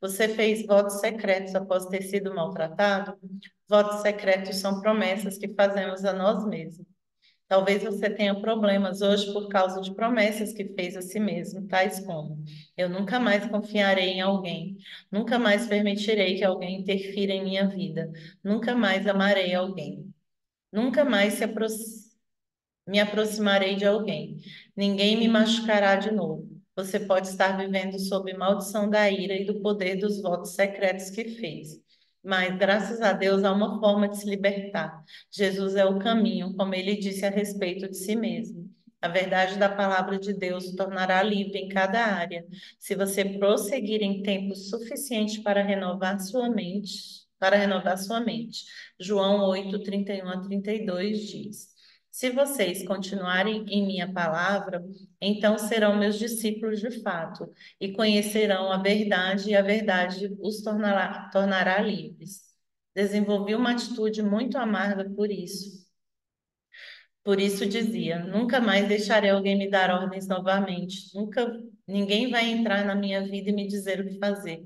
Você fez votos secretos após ter sido maltratado? Votos secretos são promessas que fazemos a nós mesmos. Talvez você tenha problemas hoje por causa de promessas que fez a si mesmo, tais como: eu nunca mais confiarei em alguém, nunca mais permitirei que alguém interfira em minha vida, nunca mais amarei alguém, nunca mais me aproximarei de alguém. Ninguém me machucará de novo. Você pode estar vivendo sob maldição da ira e do poder dos votos secretos que fez. Mas, graças a Deus, há uma forma de se libertar. Jesus é o caminho, como ele disse a respeito de si mesmo. A verdade da palavra de Deus o tornará livre em cada área, se você prosseguir em tempo suficiente para renovar sua mente. Para renovar sua mente. João 8, 31 a 32 diz: se vocês continuarem em minha palavra, então serão meus discípulos de fato, e conhecerão a verdade, e a verdade os tornará livres. Desenvolvi uma atitude muito amarga por isso. Por isso dizia: nunca mais deixarei alguém me dar ordens novamente. Nunca ninguém vai entrar na minha vida e me dizer o que fazer.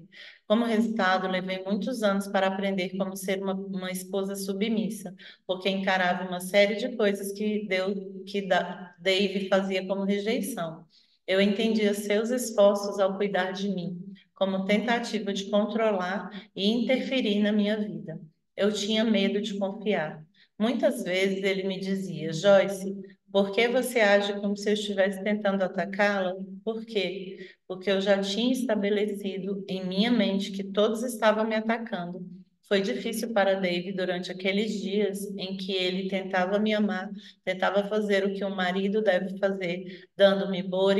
Como resultado, levei muitos anos para aprender como ser uma esposa submissa, porque encarava uma série de coisas Dave fazia como rejeição. Eu entendia seus esforços ao cuidar de mim, como tentativa de controlar e interferir na minha vida. Eu tinha medo de confiar. Muitas vezes ele me dizia: Joyce, por que você age como se eu estivesse tentando atacá-la? Por quê? Porque eu já tinha estabelecido em minha mente que todos estavam me atacando. Foi difícil para Dave durante aqueles dias em que ele tentava me amar, tentava fazer o que um marido deve fazer, dando-me boa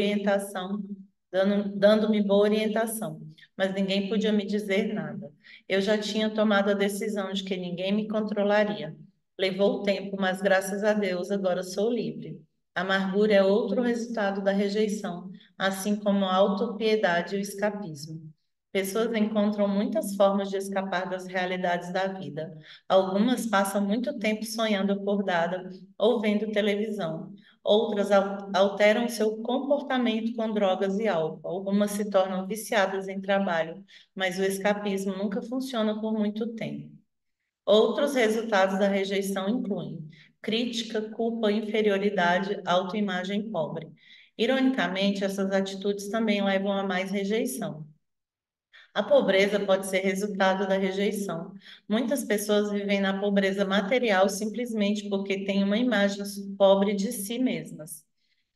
orientação, mas ninguém podia me dizer nada. Eu já tinha tomado a decisão de que ninguém me controlaria. Levou tempo, mas graças a Deus agora sou livre. A amargura é outro resultado da rejeição, assim como a autopiedade e o escapismo. Pessoas encontram muitas formas de escapar das realidades da vida. Algumas passam muito tempo sonhando acordada ou vendo televisão. Outras alteram seu comportamento com drogas e álcool. Algumas se tornam viciadas em trabalho, mas o escapismo nunca funciona por muito tempo. Outros resultados da rejeição incluem crítica, culpa, inferioridade, autoimagem pobre. Ironicamente, essas atitudes também levam a mais rejeição. A pobreza pode ser resultado da rejeição. Muitas pessoas vivem na pobreza material simplesmente porque têm uma imagem pobre de si mesmas.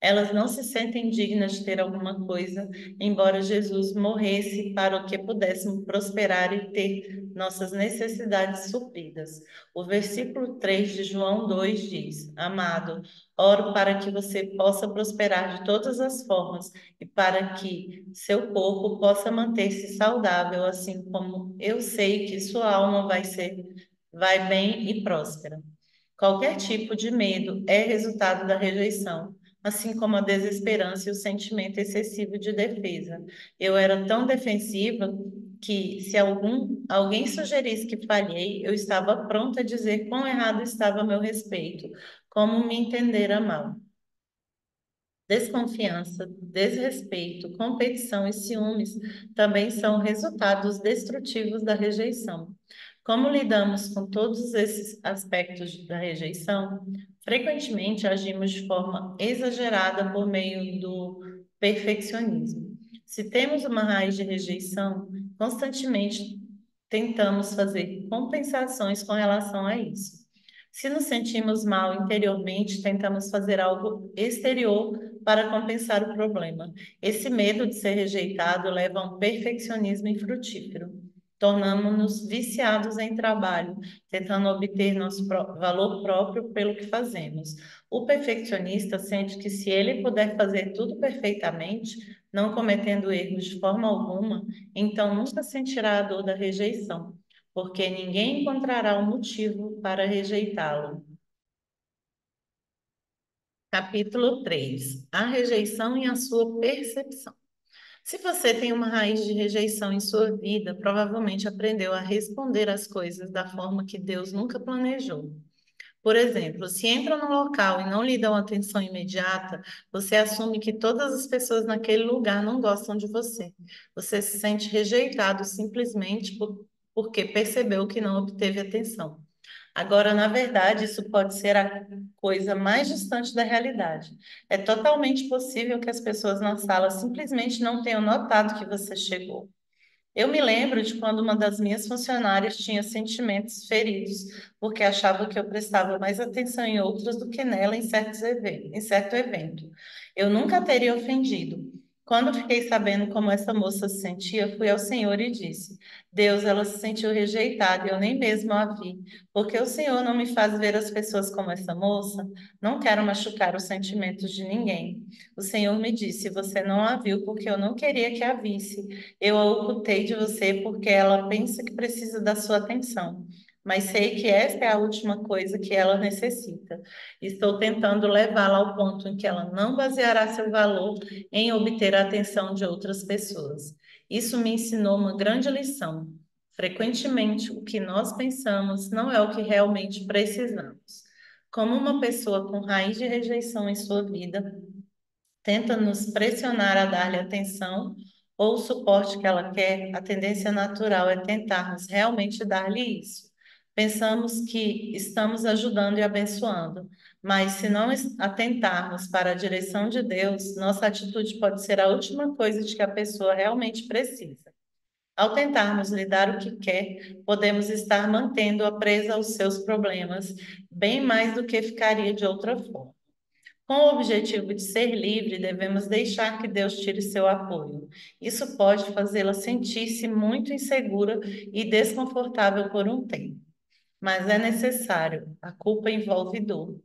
Elas não se sentem dignas de ter alguma coisa, embora Jesus morresse para que pudéssemos prosperar e ter nossas necessidades supridas. O versículo 3 de João 2 diz: Amado, oro para que você possa prosperar de todas as formas e para que seu corpo possa manter-se saudável, assim como eu sei que sua alma vai bem e próspera. Qualquer tipo de medo é resultado da rejeição, assim como a desesperança e o sentimento excessivo de defesa. Eu era tão defensiva que, se alguém sugerisse que falhei, eu estava pronta a dizer quão errado estava a meu respeito, como me entendera mal. Desconfiança, desrespeito, competição e ciúmes também são resultados destrutivos da rejeição. Como lidamos com todos esses aspectos da rejeição? Frequentemente agimos de forma exagerada por meio do perfeccionismo. Se temos uma raiz de rejeição, constantemente tentamos fazer compensações com relação a isso. Se nos sentimos mal interiormente, tentamos fazer algo exterior para compensar o problema. Esse medo de ser rejeitado leva a um perfeccionismo infrutífero. Tornamos-nos viciados em trabalho, tentando obter nosso valor próprio pelo que fazemos. O perfeccionista sente que se ele puder fazer tudo perfeitamente, não cometendo erros de forma alguma, então nunca sentirá a dor da rejeição, porque ninguém encontrará um motivo para rejeitá-lo. Capítulo 3: A rejeição e a sua percepção. Se você tem uma raiz de rejeição em sua vida, provavelmente aprendeu a responder às coisas da forma que Deus nunca planejou. Por exemplo, se entra num local e não lhe dão atenção imediata, você assume que todas as pessoas naquele lugar não gostam de você. Você se sente rejeitado simplesmente porque percebeu que não obteve atenção. Agora, na verdade, isso pode ser a coisa mais distante da realidade. É totalmente possível que as pessoas na sala simplesmente não tenham notado que você chegou. Eu me lembro de quando uma das minhas funcionárias tinha sentimentos feridos, porque achava que eu prestava mais atenção em outras do que nela em certo evento. Eu nunca a teria ofendido. Quando fiquei sabendo como essa moça se sentia, fui ao Senhor e disse: Deus, ela se sentiu rejeitada e eu nem mesmo a vi. Porque o Senhor não me faz ver as pessoas como essa moça? Não quero machucar os sentimentos de ninguém. O Senhor me disse: Você não a viu porque eu não queria que a visse. Eu a ocultei de você porque ela pensa que precisa da sua atenção, mas sei que esta é a última coisa que ela necessita. Estou tentando levá-la ao ponto em que ela não baseará seu valor em obter a atenção de outras pessoas. Isso me ensinou uma grande lição. Frequentemente, o que nós pensamos não é o que realmente precisamos. Como uma pessoa com raiz de rejeição em sua vida, tenta nos pressionar a dar-lhe atenção ou o suporte que ela quer, a tendência natural é tentarmos realmente dar-lhe isso. Pensamos que estamos ajudando e abençoando, mas se não atentarmos para a direção de Deus, nossa atitude pode ser a última coisa de que a pessoa realmente precisa. Ao tentarmos lhe dar o que quer, podemos estar mantendo-a presa aos seus problemas, bem mais do que ficaria de outra forma. Com o objetivo de ser livre, devemos deixar que Deus tire seu apoio. Isso pode fazê-la sentir-se muito insegura e desconfortável por um tempo, mas é necessário. A culpa envolve dor.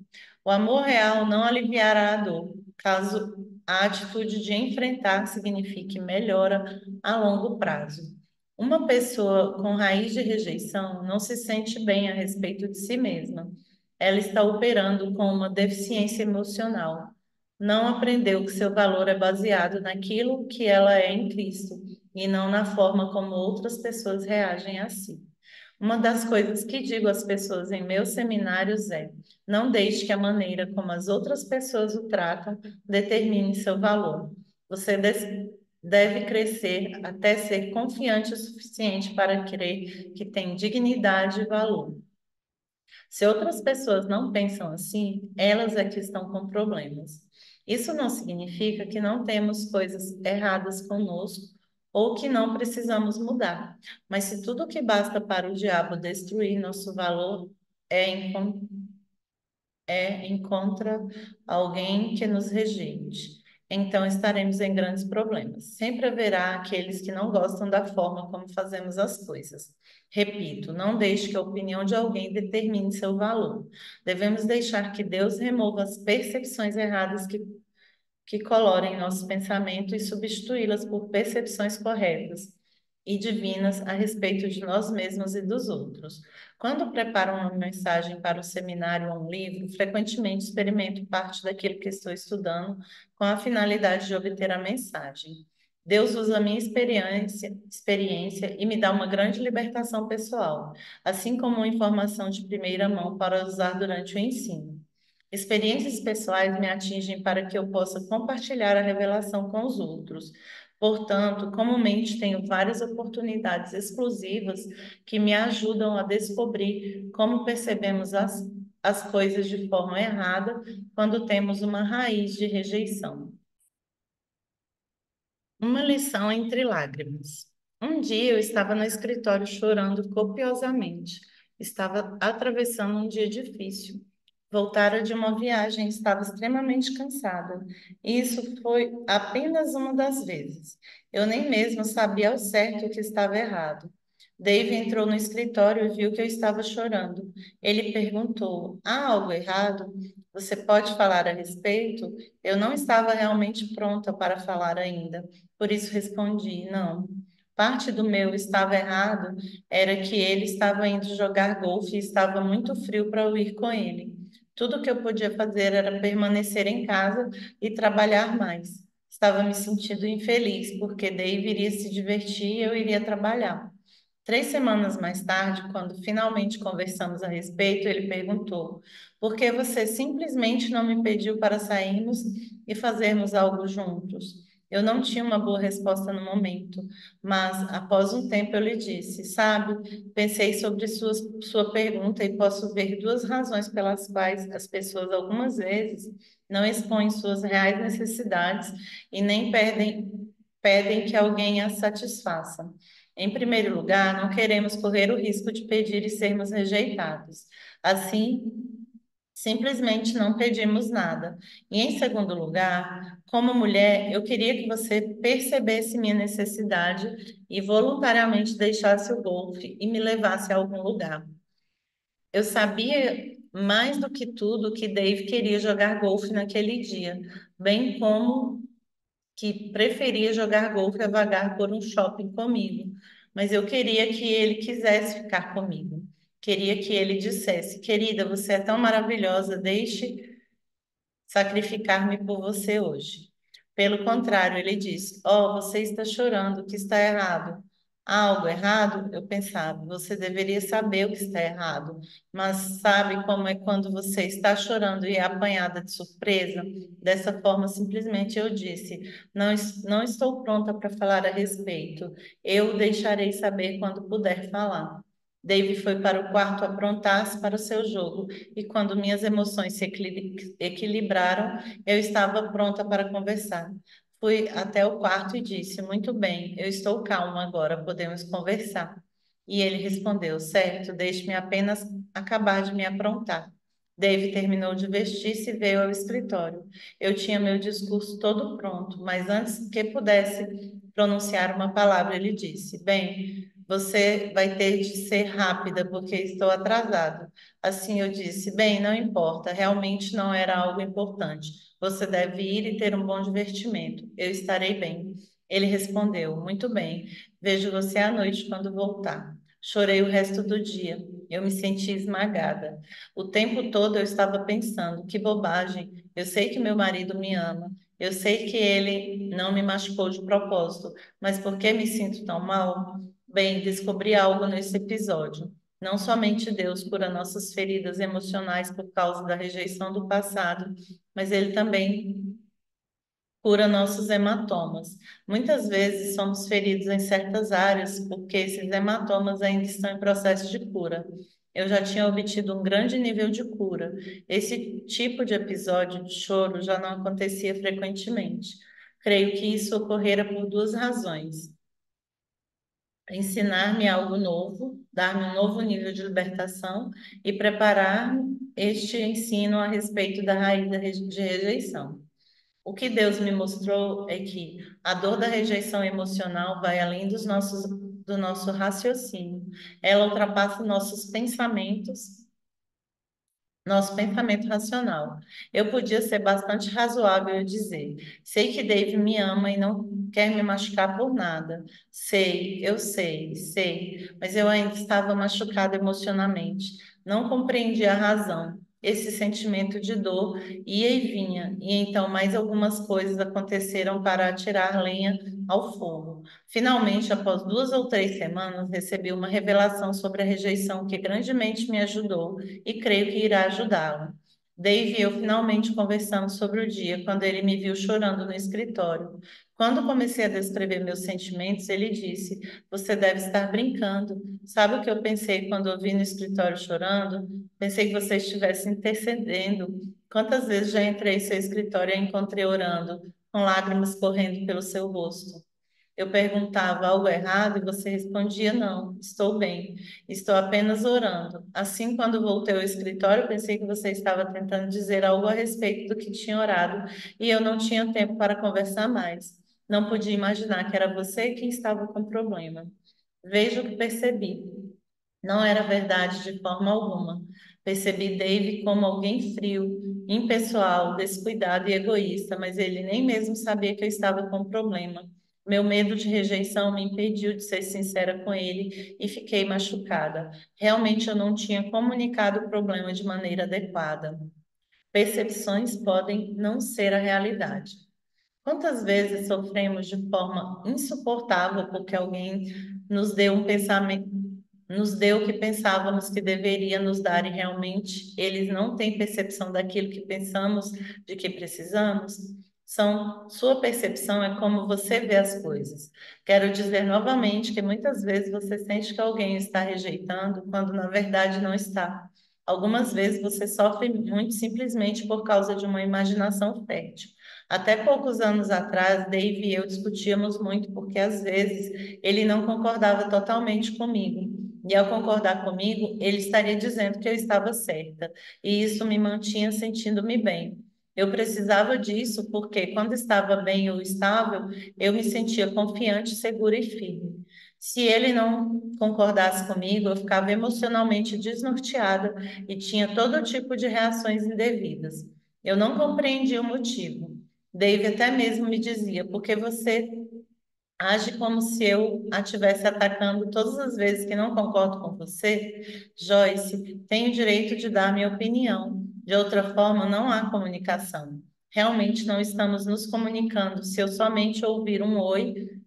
O amor real não aliviará a dor, caso a atitude de enfrentar signifique melhora a longo prazo. Uma pessoa com raiz de rejeição não se sente bem a respeito de si mesma. Ela está operando com uma deficiência emocional. Não aprendeu que seu valor é baseado naquilo que ela é em Cristo e não na forma como outras pessoas reagem a si. Uma das coisas que digo às pessoas em meus seminários é: não deixe que a maneira como as outras pessoas o tratam determine seu valor. Você deve crescer até ser confiante o suficiente para crer que tem dignidade e valor. Se outras pessoas não pensam assim, elas é que estão com problemas. Isso não significa que não temos coisas erradas conosco ou que não precisamos mudar. Mas se tudo o que basta para o diabo destruir nosso valor é, encontra alguém que nos rejeite, então estaremos em grandes problemas. Sempre haverá aqueles que não gostam da forma como fazemos as coisas. Repito, não deixe que a opinião de alguém determine seu valor. Devemos deixar que Deus remova as percepções erradas que colorem nosso pensamento e substituí-las por percepções corretas e divinas a respeito de nós mesmos e dos outros. Quando preparo uma mensagem para o seminário ou um livro, frequentemente experimento parte daquilo que estou estudando com a finalidade de obter a mensagem. Deus usa a minha experiência e me dá uma grande libertação pessoal, assim como uma informação de primeira mão para usar durante o ensino. Experiências pessoais me atingem para que eu possa compartilhar a revelação com os outros. Portanto, comumente tenho várias oportunidades exclusivas que me ajudam a descobrir como percebemos as coisas de forma errada quando temos uma raiz de rejeição. Uma lição entre lágrimas. Um dia eu estava no escritório chorando copiosamente. Estava atravessando um dia difícil. Voltara de uma viagem, estava extremamente cansada. E isso foi apenas uma das vezes. Eu nem mesmo sabia ao certo o que estava errado. Dave entrou no escritório e viu que eu estava chorando. Ele perguntou: Há algo errado? Você pode falar a respeito? Eu não estava realmente pronta para falar ainda, por isso respondi: Não. Parte do meu estava errado era que ele estava indo jogar golfe e estava muito frio para eu ir com ele. Tudo que eu podia fazer era permanecer em casa e trabalhar mais. Estava me sentindo infeliz porque Dave iria se divertir e eu iria trabalhar. 3 semanas mais tarde, quando finalmente conversamos a respeito, ele perguntou: Por que você simplesmente não me pediu para sairmos e fazermos algo juntos? Eu não tinha uma boa resposta no momento, mas após um tempo eu lhe disse: Sabe, pensei sobre sua pergunta e posso ver duas razões pelas quais as pessoas algumas vezes não expõem suas reais necessidades e nem pedem que alguém as satisfaça. Em primeiro lugar, não queremos correr o risco de pedir e sermos rejeitados. Assim, simplesmente não pedimos nada. E em segundo lugar, como mulher, eu queria que você percebesse minha necessidade e voluntariamente deixasse o golfe e me levasse a algum lugar. Eu sabia mais do que tudo que Dave queria jogar golfe naquele dia, bem como que preferia jogar golfe a vagar por um shopping comigo, mas eu queria que ele quisesse ficar comigo. Queria que ele dissesse: Querida, você é tão maravilhosa, deixe sacrificar-me por você hoje. Pelo contrário, ele disse: Oh, você está chorando, o que está errado? Há algo errado? Eu pensava: Você deveria saber o que está errado, mas sabe como é quando você está chorando e é apanhada de surpresa? Dessa forma, simplesmente eu disse: Não estou pronta para falar a respeito. Eu deixarei saber quando puder falar. Dave foi para o quarto aprontar-se para o seu jogo e quando minhas emoções se equilibraram, eu estava pronta para conversar. Fui até o quarto e disse: Muito bem, eu estou calma agora, podemos conversar. E ele respondeu: Certo, deixe-me apenas acabar de me aprontar. Dave terminou de vestir-se e veio ao escritório. Eu tinha meu discurso todo pronto, mas antes que pudesse pronunciar uma palavra, ele disse: Bem, você vai ter de ser rápida, porque estou atrasado. Assim eu disse: Bem, não importa, realmente não era algo importante. Você deve ir e ter um bom divertimento. Eu estarei bem. Ele respondeu: Muito bem, vejo você à noite quando voltar. Chorei o resto do dia. Eu me senti esmagada. O tempo todo eu estava pensando: que bobagem. Eu sei que meu marido me ama. Eu sei que ele não me machucou de propósito, mas por que me sinto tão mal? Bem, descobri algo nesse episódio. Não somente Deus cura nossas feridas emocionais por causa da rejeição do passado, mas Ele também cura nossos hematomas. Muitas vezes somos feridos em certas áreas porque esses hematomas ainda estão em processo de cura. Eu já tinha obtido um grande nível de cura. Esse tipo de episódio de choro já não acontecia frequentemente. Creio que isso ocorrera por duas razões: ensinar-me algo novo, dar-me um novo nível de libertação e preparar este ensino a respeito da raiz de rejeição. O que Deus me mostrou é que a dor da rejeição emocional vai além do nosso raciocínio. Ela ultrapassa nosso pensamento racional. Eu podia ser bastante razoável e dizer: sei que Dave me ama e não quer me machucar por nada. Sei, eu sei, mas eu ainda estava machucada emocionalmente. Não compreendia a razão. Esse sentimento de dor ia e vinha, e então mais algumas coisas aconteceram para atirar lenha ao fogo. Finalmente, após 2 ou 3 semanas, recebi uma revelação sobre a rejeição que grandemente me ajudou e creio que irá ajudá-lo. Dave e eu finalmente conversamos sobre o dia quando ele me viu chorando no escritório. Quando comecei a descrever meus sentimentos, ele disse: Você deve estar brincando. Sabe o que eu pensei quando eu vi no escritório chorando? Pensei que você estivesse intercedendo. Quantas vezes já entrei em seu escritório e a encontrei orando, com lágrimas correndo pelo seu rosto? Eu perguntava algo errado e você respondia: não, estou bem, estou apenas orando. Assim, quando voltei ao escritório, pensei que você estava tentando dizer algo a respeito do que tinha orado e eu não tinha tempo para conversar mais. Não podia imaginar que era você quem estava com problema. Veja o que percebi. Não era verdade de forma alguma. Percebi Dave como alguém frio, impessoal, descuidado e egoísta, mas ele nem mesmo sabia que eu estava com um problema. Meu medo de rejeição me impediu de ser sincera com ele e fiquei machucada. Realmente eu não tinha comunicado o problema de maneira adequada. Percepções podem não ser a realidade. Quantas vezes sofremos de forma insuportável porque alguém nos deu um pensamento, nos deu o que pensávamos que deveria nos dar e realmente eles não têm percepção daquilo que pensamos de que precisamos? Sua percepção é como você vê as coisas. Quero dizer novamente que muitas vezes você sente que alguém está rejeitando quando na verdade não está. Algumas vezes você sofre muito simplesmente por causa de uma imaginação fértil. Até poucos anos atrás, Dave e eu discutíamos muito porque às vezes ele não concordava totalmente comigo. E ao concordar comigo, ele estaria dizendo que eu estava certa, e isso me mantinha sentindo-me bem. Eu precisava disso porque, quando estava bem ou estável, eu me sentia confiante, segura e firme. Se ele não concordasse comigo, eu ficava emocionalmente desnorteada e tinha todo tipo de reações indevidas. Eu não compreendia o motivo. Dave até mesmo me dizia, porque você age como se eu a estivesse atacando todas as vezes que não concordo com você? Joyce, tenho o direito de dar minha opinião. De outra forma, não há comunicação. Realmente não estamos nos comunicando se eu somente ouvir um oi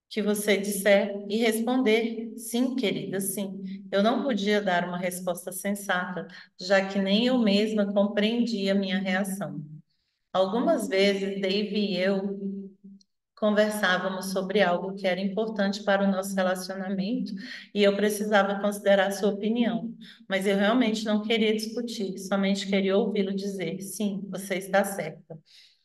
que você disser e responder, sim, querida, sim. Eu não podia dar uma resposta sensata, já que nem eu mesma compreendia minha reação. Algumas vezes, Dave e eu conversávamos sobre algo que era importante para o nosso relacionamento e eu precisava considerar sua opinião, mas eu realmente não queria discutir, somente queria ouvi-lo dizer: sim, você está certa.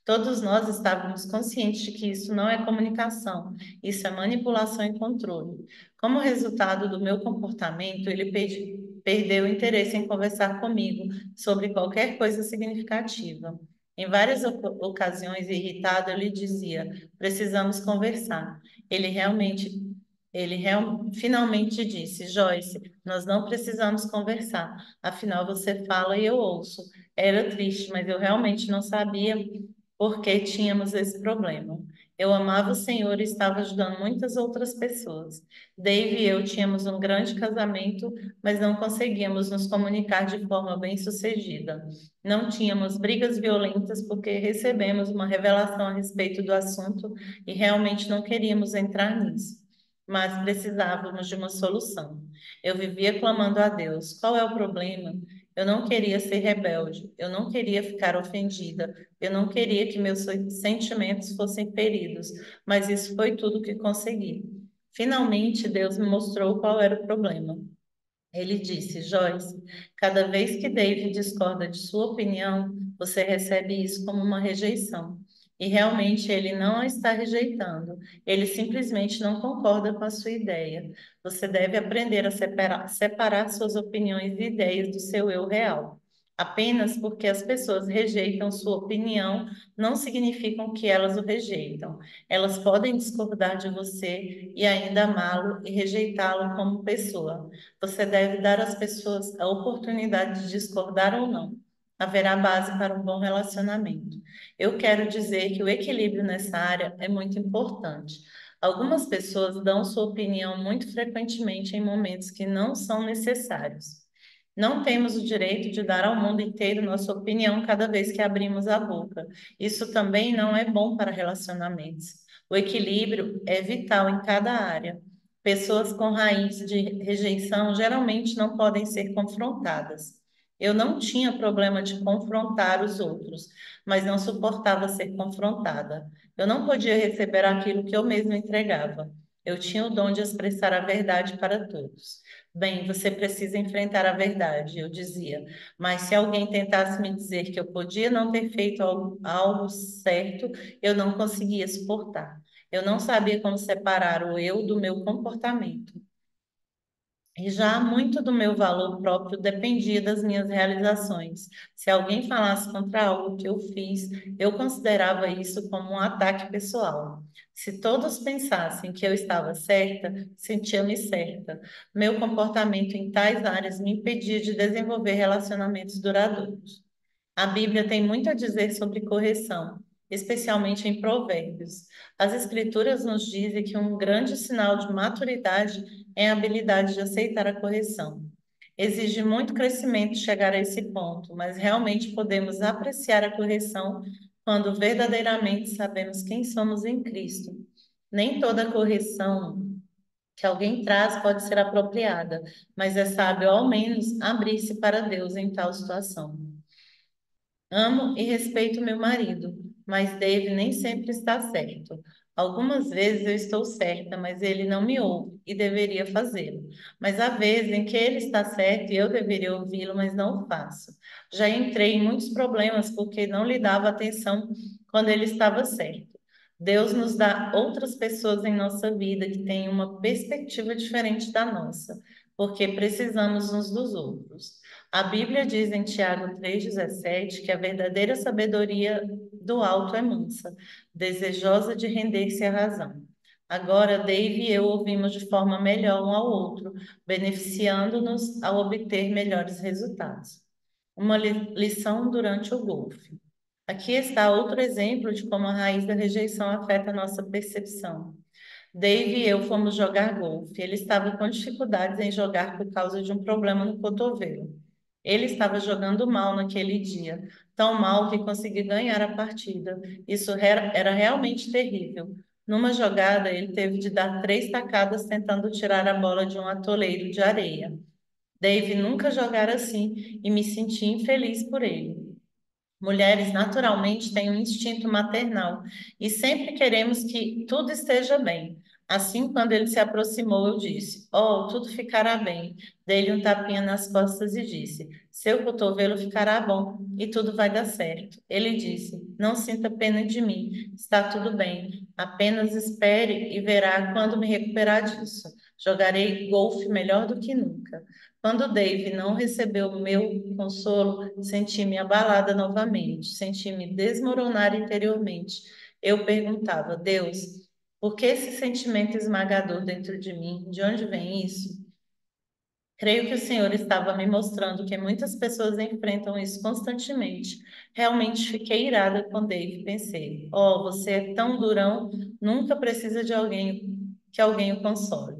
Todos nós estávamos conscientes de que isso não é comunicação, isso é manipulação e controle. Como resultado do meu comportamento, ele perdeu o interesse em conversar comigo sobre qualquer coisa significativa. Em várias ocasiões, irritado, eu lhe dizia: precisamos conversar. Ele realmente, finalmente disse: Joyce, nós não precisamos conversar. Afinal, você fala e eu ouço. Era triste, mas eu realmente não sabia porque tínhamos esse problema. Eu amava o Senhor e estava ajudando muitas outras pessoas. Dave e eu tínhamos um grande casamento, mas não conseguíamos nos comunicar de forma bem-sucedida. Não tínhamos brigas violentas porque recebemos uma revelação a respeito do assunto e realmente não queríamos entrar nisso. Mas precisávamos de uma solução. Eu vivia clamando a Deus: qual é o problema? Eu não queria ser rebelde, eu não queria ficar ofendida, eu não queria que meus sentimentos fossem feridos, mas isso foi tudo que consegui. Finalmente, Deus me mostrou qual era o problema. Ele disse: Joyce, cada vez que Dave discorda de sua opinião, você recebe isso como uma rejeição. E realmente ele não a está rejeitando, ele simplesmente não concorda com a sua ideia. Você deve aprender a separar suas opiniões e ideias do seu eu real. Apenas porque as pessoas rejeitam sua opinião, não significam que elas o rejeitam. Elas podem discordar de você e ainda amá-lo e rejeitá-lo como pessoa. Você deve dar às pessoas a oportunidade de discordar ou não. Haverá base para um bom relacionamento. Eu quero dizer que o equilíbrio nessa área é muito importante. Algumas pessoas dão sua opinião muito frequentemente em momentos que não são necessários. Não temos o direito de dar ao mundo inteiro nossa opinião cada vez que abrimos a boca. Isso também não é bom para relacionamentos. O equilíbrio é vital em cada área. Pessoas com raiz de rejeição geralmente não podem ser confrontadas. Eu não tinha problema de confrontar os outros, mas não suportava ser confrontada. Eu não podia receber aquilo que eu mesma entregava. Eu tinha o dom de expressar a verdade para todos. Bem, você precisa enfrentar a verdade, eu dizia. Mas se alguém tentasse me dizer que eu podia não ter feito algo certo, eu não conseguia suportar. Eu não sabia como separar o eu do meu comportamento. E já muito do meu valor próprio dependia das minhas realizações. Se alguém falasse contra algo que eu fiz, eu considerava isso como um ataque pessoal. Se todos pensassem que eu estava certa, sentia-me certa. Meu comportamento em tais áreas me impedia de desenvolver relacionamentos duradouros. A Bíblia tem muito a dizer sobre correção, especialmente em Provérbios. As Escrituras nos dizem que um grande sinal de maturidade é a habilidade de aceitar a correção. Exige muito crescimento chegar a esse ponto, mas realmente podemos apreciar a correção quando verdadeiramente sabemos quem somos em Cristo. Nem toda correção que alguém traz pode ser apropriada, mas é sábio ao menos abrir-se para Deus em tal situação. Amo e respeito meu marido, mas Dave nem sempre está certo. Algumas vezes eu estou certa, mas ele não me ouve e deveria fazê-lo. Mas há vezes em que ele está certo e eu deveria ouvi-lo, mas não o faço. Já entrei em muitos problemas porque não lhe dava atenção quando ele estava certo. Deus nos dá outras pessoas em nossa vida que têm uma perspectiva diferente da nossa, porque precisamos uns dos outros. A Bíblia diz em Tiago 3,17 que a verdadeira sabedoria do alto é mansa, desejosa de render-se à razão. Agora, Dave e eu ouvimos de forma melhor um ao outro, beneficiando-nos ao obter melhores resultados. Uma lição durante o golfe. Aqui está outro exemplo de como a raiz da rejeição afeta a nossa percepção. Dave e eu fomos jogar golfe. Ele estava com dificuldades em jogar por causa de um problema no cotovelo. Ele estava jogando mal naquele dia, tão mal que consegui ganhar a partida. Isso era realmente terrível. Numa jogada, ele teve de dar 3 tacadas tentando tirar a bola de um atoleiro de areia. Dave nunca jogara assim e me senti infeliz por ele. Mulheres naturalmente têm um instinto maternal e sempre queremos que tudo esteja bem. Assim, quando ele se aproximou, eu disse: Oh, tudo ficará bem. Dei-lhe um tapinha nas costas e disse: Seu cotovelo ficará bom e tudo vai dar certo. Ele disse: Não sinta pena de mim, está tudo bem. Apenas espere e verá quando me recuperar disso. Jogarei golfe melhor do que nunca. Quando Dave não recebeu o meu consolo, senti-me abalada novamente, senti-me desmoronar interiormente. Eu perguntava, Deus, por que esse sentimento esmagador dentro de mim? De onde vem isso? Creio que o Senhor estava me mostrando que muitas pessoas enfrentam isso constantemente. Realmente fiquei irada com Dave. Pensei, oh, você é tão durão, nunca precisa de alguém que alguém o console.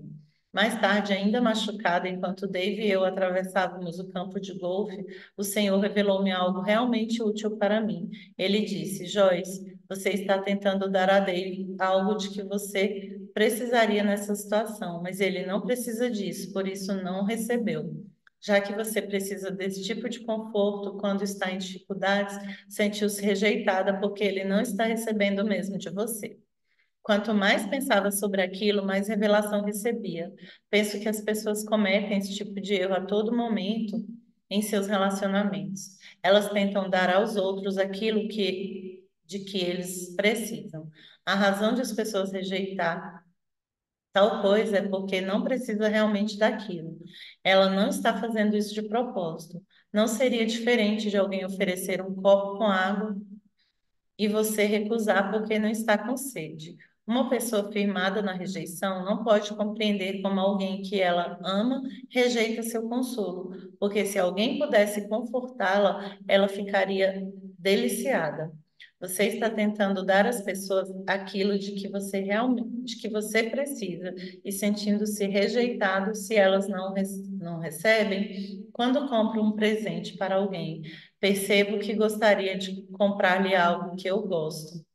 Mais tarde, ainda machucada, enquanto Dave e eu atravessávamos o campo de golfe, o Senhor revelou-me algo realmente útil para mim. Ele disse, Joyce, você está tentando dar a Dave algo de que você precisaria nessa situação, mas ele não precisa disso, por isso não recebeu. Já que você precisa desse tipo de conforto quando está em dificuldades, sentiu-se rejeitada porque ele não está recebendo o mesmo de você. Quanto mais pensava sobre aquilo, mais revelação recebia. Penso que as pessoas cometem esse tipo de erro a todo momento em seus relacionamentos. Elas tentam dar aos outros aquilo de que eles precisam. A razão de as pessoas rejeitar tal coisa é porque não precisa realmente daquilo. Ela não está fazendo isso de propósito. Não seria diferente de alguém oferecer um copo com água e você recusar porque não está com sede. Uma pessoa firmada na rejeição não pode compreender como alguém que ela ama rejeita seu consolo, porque se alguém pudesse confortá-la, ela ficaria deliciada. Você está tentando dar às pessoas aquilo de que você realmente, de que você precisa e sentindo-se rejeitado se elas não recebem. Quando compro um presente para alguém, percebo que gostaria de comprar-lhe algo que eu gosto,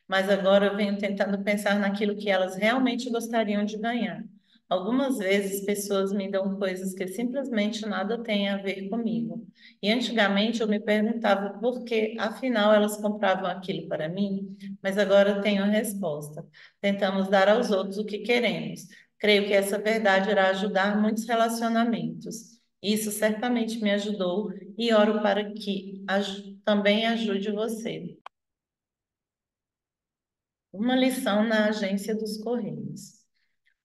mas agora eu venho tentando pensar naquilo que elas realmente gostariam de ganhar. Algumas vezes pessoas me dão coisas que simplesmente nada têm a ver comigo. E antigamente eu me perguntava por que, afinal, elas compravam aquilo para mim, mas agora eu tenho a resposta. Tentamos dar aos outros o que queremos. Creio que essa verdade irá ajudar muitos relacionamentos. Isso certamente me ajudou e oro para que também ajude você. Uma lição na agência dos Correios.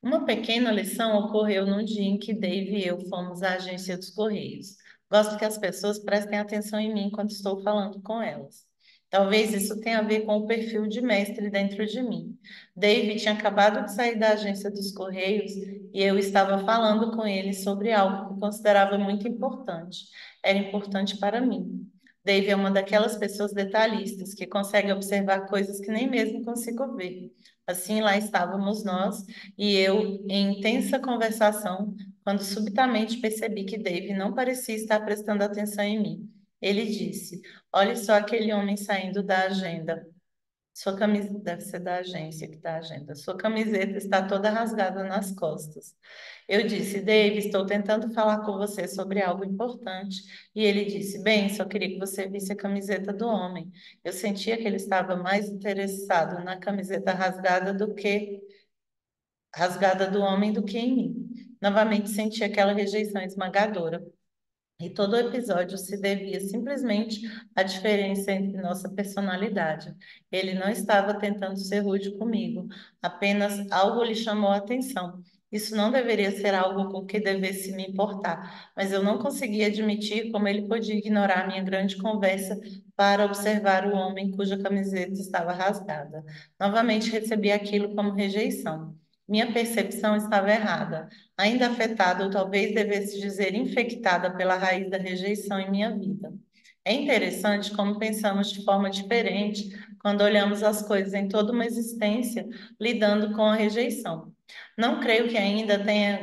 Uma pequena lição ocorreu num dia em que Dave e eu fomos à agência dos Correios. Gosto que as pessoas prestem atenção em mim quando estou falando com elas. Talvez isso tenha a ver com o perfil de mestre dentro de mim. Dave tinha acabado de sair da agência dos Correios e eu estava falando com ele sobre algo que considerava muito importante. Era importante para mim. Dave é uma daquelas pessoas detalhistas que consegue observar coisas que nem mesmo consigo ver. Assim, lá estávamos nós e eu em intensa conversação, quando subitamente percebi que Dave não parecia estar prestando atenção em mim. Ele disse: Olhe só aquele homem saindo da agenda. Sua camiseta deve ser da agência que dá a agenda. Sua camiseta está toda rasgada nas costas. Eu disse, Dave, estou tentando falar com você sobre algo importante. E ele disse, bem, só queria que você visse a camiseta do homem. Eu sentia que ele estava mais interessado na camiseta rasgada do homem do que em mim. Novamente senti aquela rejeição esmagadora. E todo o episódio se devia simplesmente à diferença entre nossa personalidade. Ele não estava tentando ser rude comigo, apenas algo lhe chamou a atenção. Isso não deveria ser algo com que devesse me importar, mas eu não conseguia admitir como ele podia ignorar minha grande conversa para observar o homem cuja camiseta estava rasgada. Novamente recebi aquilo como rejeição. Minha percepção estava errada, ainda afetada, ou talvez devesse dizer infectada pela raiz da rejeição em minha vida. É interessante como pensamos de forma diferente quando olhamos as coisas em toda uma existência lidando com a rejeição. Não creio que ainda tenha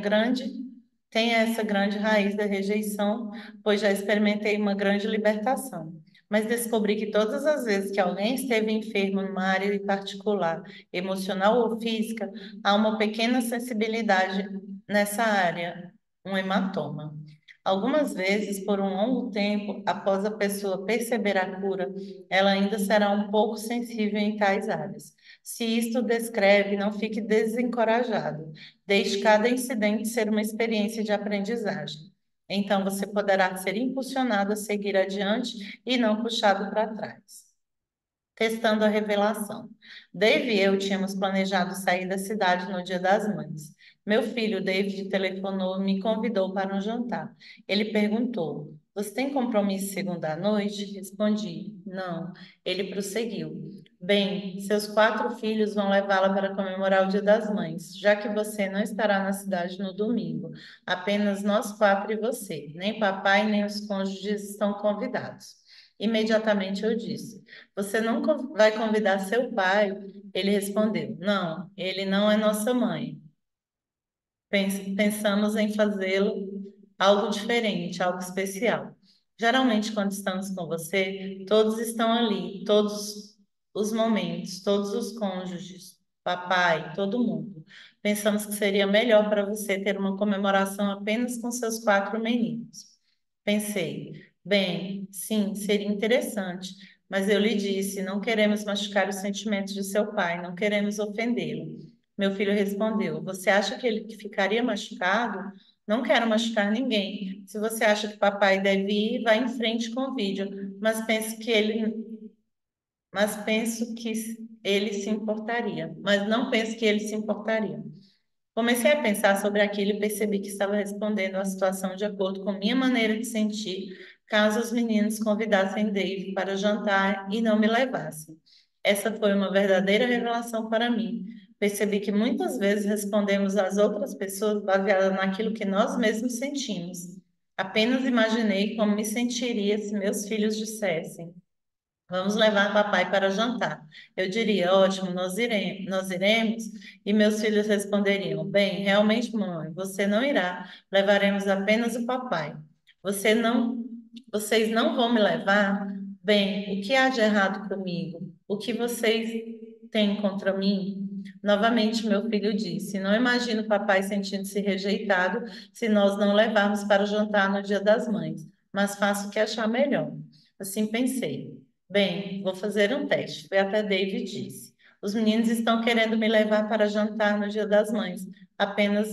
essa grande raiz da rejeição, pois já experimentei uma grande libertação. Mas descobri que todas as vezes que alguém esteve enfermo numa área em particular, emocional ou física, há uma pequena sensibilidade nessa área, um hematoma. Algumas vezes, por um longo tempo, após a pessoa perceber a cura, ela ainda será um pouco sensível em tais áreas. Se isto descreve, não fique desencorajado. Deixe cada incidente ser uma experiência de aprendizagem. Então, você poderá ser impulsionado a seguir adiante e não puxado para trás. Testando a revelação. Dave e eu tínhamos planejado sair da cidade no Dia das Mães. Meu filho, David, telefonou e me convidou para um jantar. Ele perguntou: Você tem compromisso segunda à noite? Respondi: Não. Ele prosseguiu: Bem, seus 4 filhos vão levá-la para comemorar o Dia das Mães, já que você não estará na cidade no domingo. Apenas nós 4 e você. Nem papai nem os cônjuges estão convidados. Imediatamente eu disse. Você não vai convidar seu pai? Ele respondeu: Não, ele não é nossa mãe. Pensamos em fazê-lo algo diferente, algo especial. Geralmente, quando estamos com você, todos estão ali, todos os momentos, todos os cônjuges, papai, todo mundo. Pensamos que seria melhor para você ter uma comemoração apenas com seus 4 meninos. Pensei, bem, sim, seria interessante, mas eu lhe disse, não queremos machucar os sentimentos de seu pai, não queremos ofendê-lo. Meu filho respondeu: Você acha que ele ficaria machucado? Não quero machucar ninguém. Se você acha que papai deve ir, vá em frente com o vídeo. Mas penso que ele se importaria. Mas não penso que ele se importaria. Comecei a pensar sobre aquilo e percebi que estava respondendo à situação de acordo com minha maneira de sentir, caso os meninos convidassem Dave para jantar e não me levassem. Essa foi uma verdadeira revelação para mim. Percebi que muitas vezes respondemos às outras pessoas baseada naquilo que nós mesmos sentimos. Apenas imaginei como me sentiria se meus filhos dissessem: Vamos levar papai para jantar. Eu diria, ótimo, nós iremos. E meus filhos responderiam, bem, realmente, mãe, você não irá. Levaremos apenas o papai. Você não, vocês não vão me levar? Bem, o que há de errado comigo? O que vocês têm contra mim? Novamente, meu filho disse, não imagino papai sentindo-se rejeitado se nós não levarmos para o jantar no Dia das Mães, mas faço o que achar melhor. Assim pensei. Bem, vou fazer um teste. Foi até David disse. Os meninos estão querendo me levar para jantar no Dia das Mães. Apenas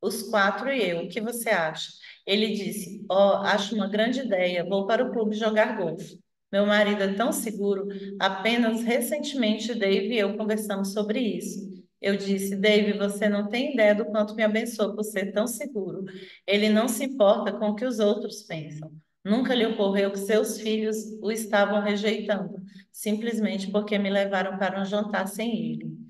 os 4 e eu. O que você acha? Ele disse: Oh, acho uma grande ideia. Vou para o clube jogar golfe. Meu marido é tão seguro. Apenas recentemente, Dave e eu conversamos sobre isso. Eu disse, Dave, você não tem ideia do quanto me abençoa por ser tão seguro. Ele não se importa com o que os outros pensam. Nunca lhe ocorreu que seus filhos o estavam rejeitando, simplesmente porque me levaram para um jantar sem ele.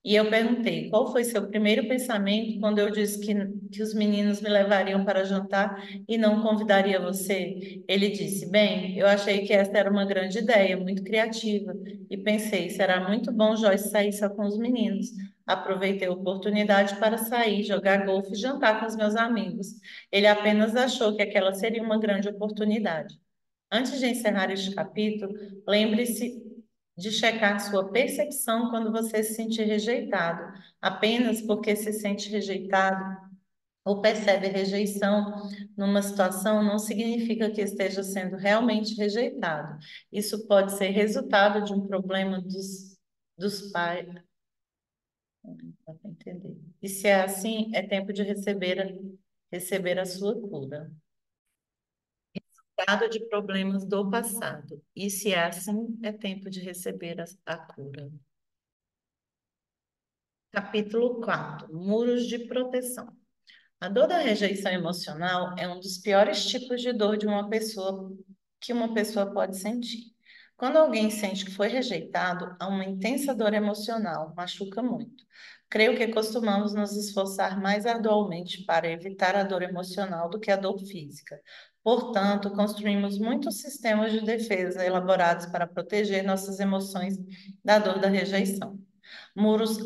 E eu perguntei, qual foi seu primeiro pensamento quando eu disse que os meninos me levariam para jantar e não convidaria você? Ele disse, bem, eu achei que essa era uma grande ideia, muito criativa, e pensei, será muito bom Joyce sair só com os meninos. Aproveitei a oportunidade para sair, jogar golfe e jantar com os meus amigos. Ele apenas achou que aquela seria uma grande oportunidade. Antes de encerrar este capítulo, lembre-se de checar sua percepção quando você se sentir rejeitado. Apenas porque se sente rejeitado ou percebe rejeição numa situação não significa que esteja sendo realmente rejeitado. Isso pode ser resultado de um problema dos pais. Dá para entender. E se é assim, é tempo de receber a sua cura. Dado de problemas do passado. E se é assim, é tempo de receber a cura. Capítulo 4. Muros de proteção. A dor da rejeição emocional é um dos piores tipos de dor de uma pessoa que uma pessoa pode sentir. Quando alguém sente que foi rejeitado, há uma intensa dor emocional, machuca muito. Creio que costumamos nos esforçar mais arduamente para evitar a dor emocional do que a dor física. Portanto, construímos muitos sistemas de defesa elaborados para proteger nossas emoções da dor da rejeição. Muros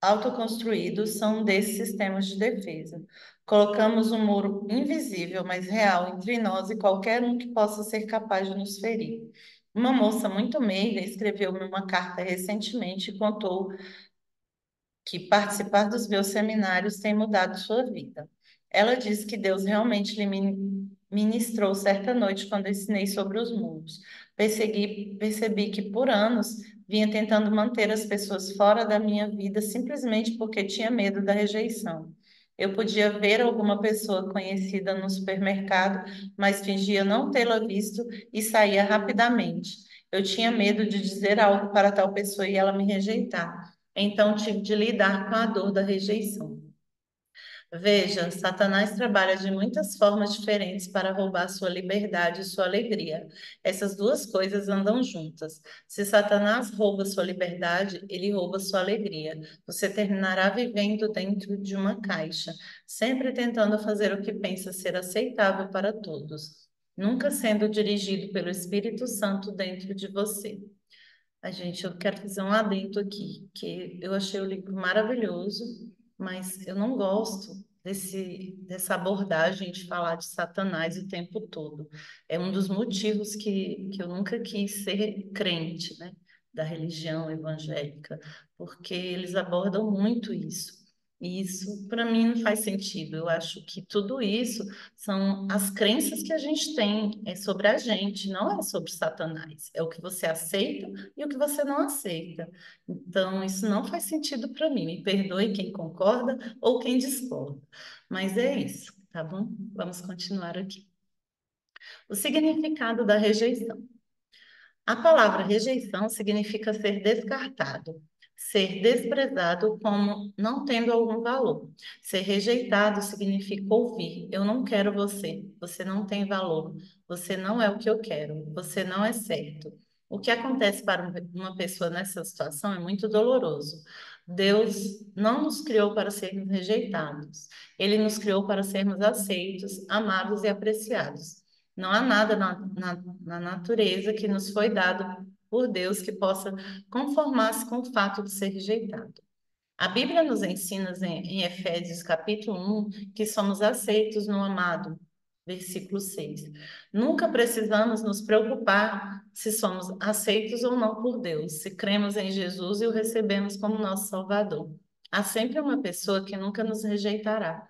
autoconstruídos são um desses sistemas de defesa. Colocamos um muro invisível, mas real, entre nós e qualquer um que possa ser capaz de nos ferir. Uma moça muito meiga escreveu-me uma carta recentemente e contou que participar dos meus seminários tem mudado sua vida. Ela disse que Deus realmente lhe ministrou certa noite quando ensinei sobre os muros. Percebi que por anos vinha tentando manter as pessoas fora da minha vida simplesmente porque tinha medo da rejeição. Eu podia ver alguma pessoa conhecida no supermercado, mas fingia não tê-la visto e saía rapidamente. Eu tinha medo de dizer algo para tal pessoa e ela me rejeitar. Então tive de lidar com a dor da rejeição. Veja, Satanás trabalha de muitas formas diferentes para roubar sua liberdade e sua alegria. Essas duas coisas andam juntas. Se Satanás rouba sua liberdade, ele rouba sua alegria. Você terminará vivendo dentro de uma caixa, sempre tentando fazer o que pensa ser aceitável para todos, nunca sendo dirigido pelo Espírito Santo dentro de você. A gente, eu quero fazer um adendo aqui, que eu achei o livro maravilhoso, mas eu não gosto dessa abordagem de falar de Satanás o tempo todo. É um dos motivos que eu nunca quis ser crente, né, da religião evangélica, porque eles abordam muito isso. E isso, para mim, não faz sentido. Eu acho que tudo isso são as crenças que a gente tem, é sobre a gente, não é sobre Satanás. É o que você aceita e o que você não aceita. Então, isso não faz sentido para mim. Me perdoe quem concorda ou quem discorda. Mas é isso, tá bom? Vamos continuar aqui. O significado da rejeição. A palavra rejeição significa ser descartado, ser desprezado como não tendo algum valor. Ser rejeitado significa ouvir: eu não quero você, você não tem valor, você não é o que eu quero, você não é certo. O que acontece para uma pessoa nessa situação é muito doloroso. Deus não nos criou para sermos rejeitados, Ele nos criou para sermos aceitos, amados e apreciados. Não há nada na natureza que nos foi dado por Deus que possa conformar-se com o fato de ser rejeitado. A Bíblia nos ensina em Efésios capítulo 1 que somos aceitos no amado, versículo 6. Nunca precisamos nos preocupar se somos aceitos ou não por Deus, se cremos em Jesus e o recebemos como nosso Salvador. Há sempre uma pessoa que nunca nos rejeitará.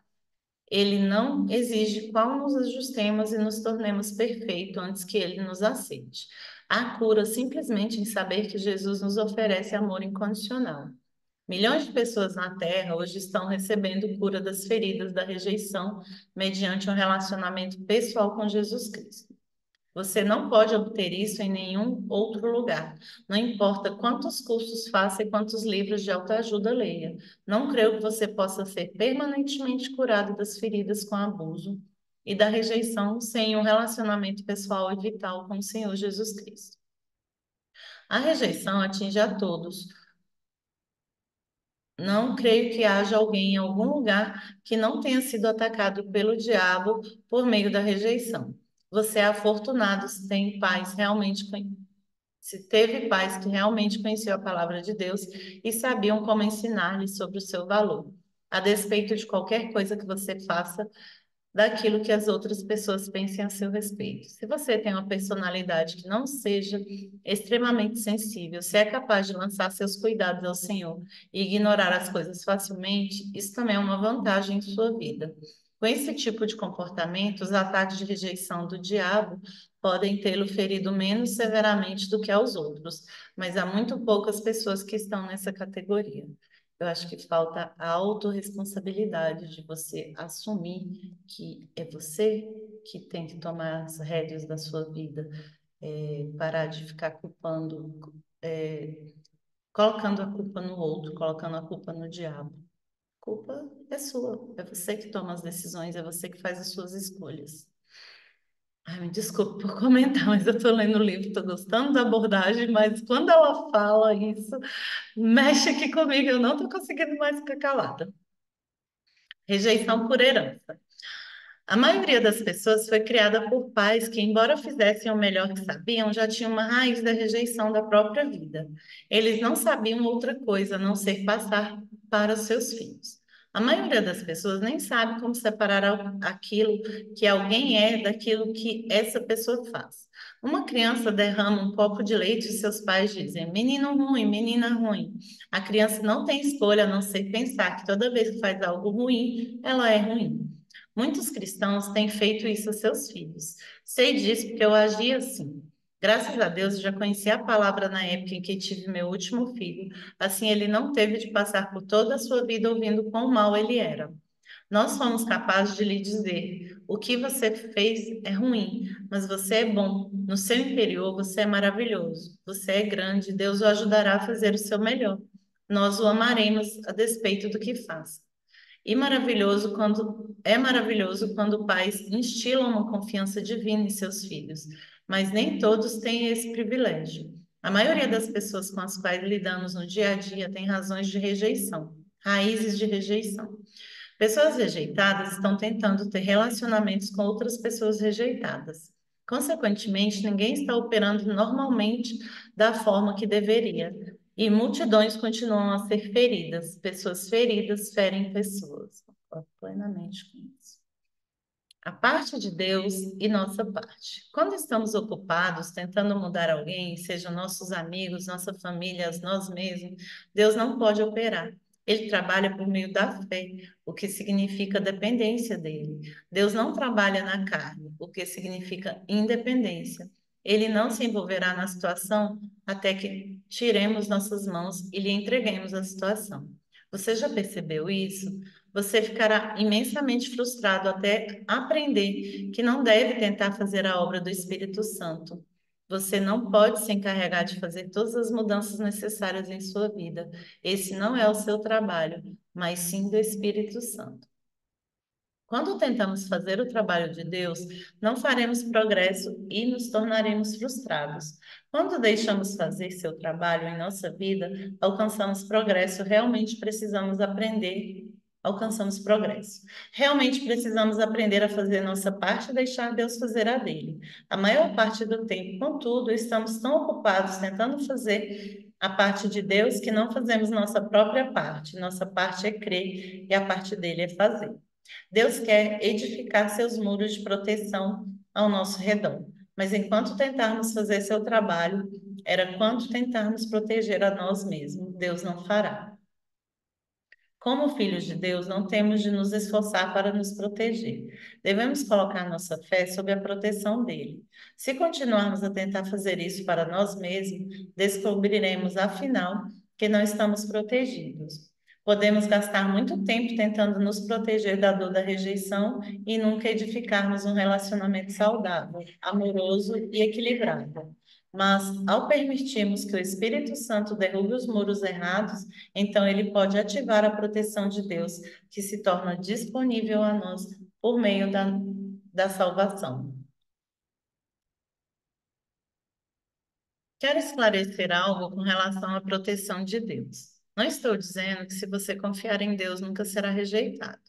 Ele não exige qual nos ajustemos e nos tornemos perfeitos antes que ele nos aceite. Há cura simplesmente em saber que Jesus nos oferece amor incondicional. Milhões de pessoas na Terra hoje estão recebendo cura das feridas da rejeição mediante um relacionamento pessoal com Jesus Cristo. Você não pode obter isso em nenhum outro lugar. Não importa quantos cursos faça e quantos livros de autoajuda leia. Não creio que você possa ser permanentemente curado das feridas com abuso e da rejeição sem um relacionamento pessoal e vital com o Senhor Jesus Cristo. A rejeição atinge a todos. Não creio que haja alguém em algum lugar que não tenha sido atacado pelo diabo por meio da rejeição. Você é afortunado se tem pais realmente se teve pais que realmente conheciam a palavra de Deus e sabiam como ensinar-lhe sobre o seu valor. A despeito de qualquer coisa que você faça, daquilo que as outras pessoas pensem a seu respeito. Se você tem uma personalidade que não seja extremamente sensível, se é capaz de lançar seus cuidados ao Senhor e ignorar as coisas facilmente, isso também é uma vantagem em sua vida. Com esse tipo de comportamento, os ataques de rejeição do diabo podem tê-lo ferido menos severamente do que aos outros, mas há muito poucas pessoas que estão nessa categoria. Eu acho que falta a autorresponsabilidade de você assumir que é você que tem que tomar as rédeas da sua vida, parar de ficar culpando, é, colocando a culpa no outro, colocando a culpa no diabo. A culpa é sua, é você que toma as decisões, é você que faz as suas escolhas. Ai, me desculpe por comentar, mas eu estou lendo o livro, estou gostando da abordagem, mas quando ela fala isso, mexe aqui comigo, eu não estou conseguindo mais ficar calada. Rejeição por herança. A maioria das pessoas foi criada por pais que, embora fizessem o melhor que sabiam, já tinham uma raiz da rejeição da própria vida. Eles não sabiam outra coisa a não ser passar para os seus filhos. A maioria das pessoas nem sabe como separar aquilo que alguém é daquilo que essa pessoa faz. Uma criança derrama um copo de leite e seus pais dizem: menino ruim, menina ruim. A criança não tem escolha a não ser pensar que toda vez que faz algo ruim, ela é ruim. Muitos cristãos têm feito isso a seus filhos. Sei disso porque eu agi assim. Graças a Deus, eu já conheci a palavra na época em que tive meu último filho. Assim, ele não teve de passar por toda a sua vida ouvindo quão mal ele era. Nós fomos capazes de lhe dizer: o que você fez é ruim, mas você é bom. No seu interior, você é maravilhoso. Você é grande. Deus o ajudará a fazer o seu melhor. Nós o amaremos a despeito do que faz. E maravilhoso quando pais instilam uma confiança divina em seus filhos, mas nem todos têm esse privilégio. A maioria das pessoas com as quais lidamos no dia a dia tem razões de rejeição, raízes de rejeição. Pessoas rejeitadas estão tentando ter relacionamentos com outras pessoas rejeitadas. Consequentemente, ninguém está operando normalmente da forma que deveria. E multidões continuam a ser feridas. Pessoas feridas ferem pessoas. Concordo plenamente com isso. A parte de Deus e nossa parte. Quando estamos ocupados tentando mudar alguém, sejam nossos amigos, nossa família, nós mesmos, Deus não pode operar. Ele trabalha por meio da fé, o que significa dependência dele. Deus não trabalha na carne, o que significa independência. Ele não se envolverá na situação até que tiremos nossas mãos e lhe entreguemos a situação. Você já percebeu isso? Você ficará imensamente frustrado até aprender que não deve tentar fazer a obra do Espírito Santo. Você não pode se encarregar de fazer todas as mudanças necessárias em sua vida. Esse não é o seu trabalho, mas sim do Espírito Santo. Quando tentamos fazer o trabalho de Deus, não faremos progresso e nos tornaremos frustrados. Quando deixamos fazer seu trabalho em nossa vida, alcançamos progresso. Realmente precisamos aprender, alcançamos progresso. Realmente precisamos aprender a fazer nossa parte e deixar Deus fazer a dele. A maior parte do tempo, contudo, estamos tão ocupados tentando fazer a parte de Deus que não fazemos nossa própria parte. Nossa parte é crer e a parte dele é fazer. Deus quer edificar seus muros de proteção ao nosso redor. Mas enquanto tentarmos fazer seu trabalho, era quanto tentarmos proteger a nós mesmos. Deus não fará. Como filhos de Deus, não temos de nos esforçar para nos proteger. Devemos colocar nossa fé sob a proteção dele. Se continuarmos a tentar fazer isso para nós mesmos, descobriremos, afinal, que não estamos protegidos. Podemos gastar muito tempo tentando nos proteger da dor da rejeição e nunca edificarmos um relacionamento saudável, amoroso e equilibrado. Mas, ao permitirmos que o Espírito Santo derrube os muros errados, então ele pode ativar a proteção de Deus, que se torna disponível a nós por meio da salvação. Quero esclarecer algo com relação à proteção de Deus. Não estou dizendo que se você confiar em Deus nunca será rejeitado.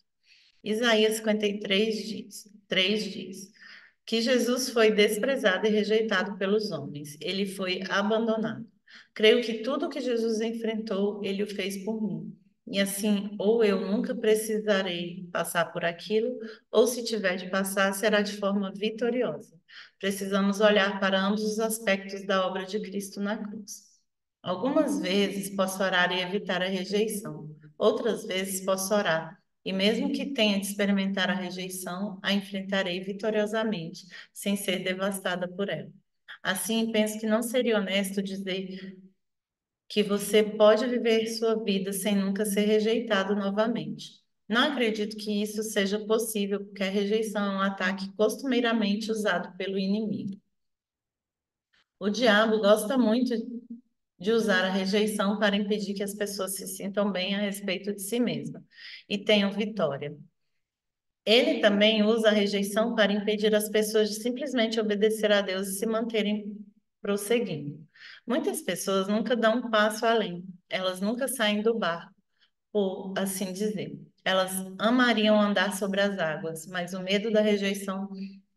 Isaías 53 diz, 3 diz que Jesus foi desprezado e rejeitado pelos homens. Ele foi abandonado. Creio que tudo que Jesus enfrentou, ele o fez por mim. E assim, ou eu nunca precisarei passar por aquilo, ou se tiver de passar, será de forma vitoriosa. Precisamos olhar para ambos os aspectos da obra de Cristo na cruz. Algumas vezes posso orar e evitar a rejeição. Outras vezes posso orar e mesmo que tenha de experimentar a rejeição, a enfrentarei vitoriosamente, sem ser devastada por ela. Assim, penso que não seria honesto dizer que você pode viver sua vida sem nunca ser rejeitado novamente. Não acredito que isso seja possível, porque a rejeição é um ataque costumeiramente usado pelo inimigo. O diabo gosta muito de usar a rejeição para impedir que as pessoas se sintam bem a respeito de si mesma e tenham vitória. Ele também usa a rejeição para impedir as pessoas de simplesmente obedecer a Deus e se manterem prosseguindo. Muitas pessoas nunca dão um passo além, elas nunca saem do barco, por assim dizer. Elas amariam andar sobre as águas, mas o medo da rejeição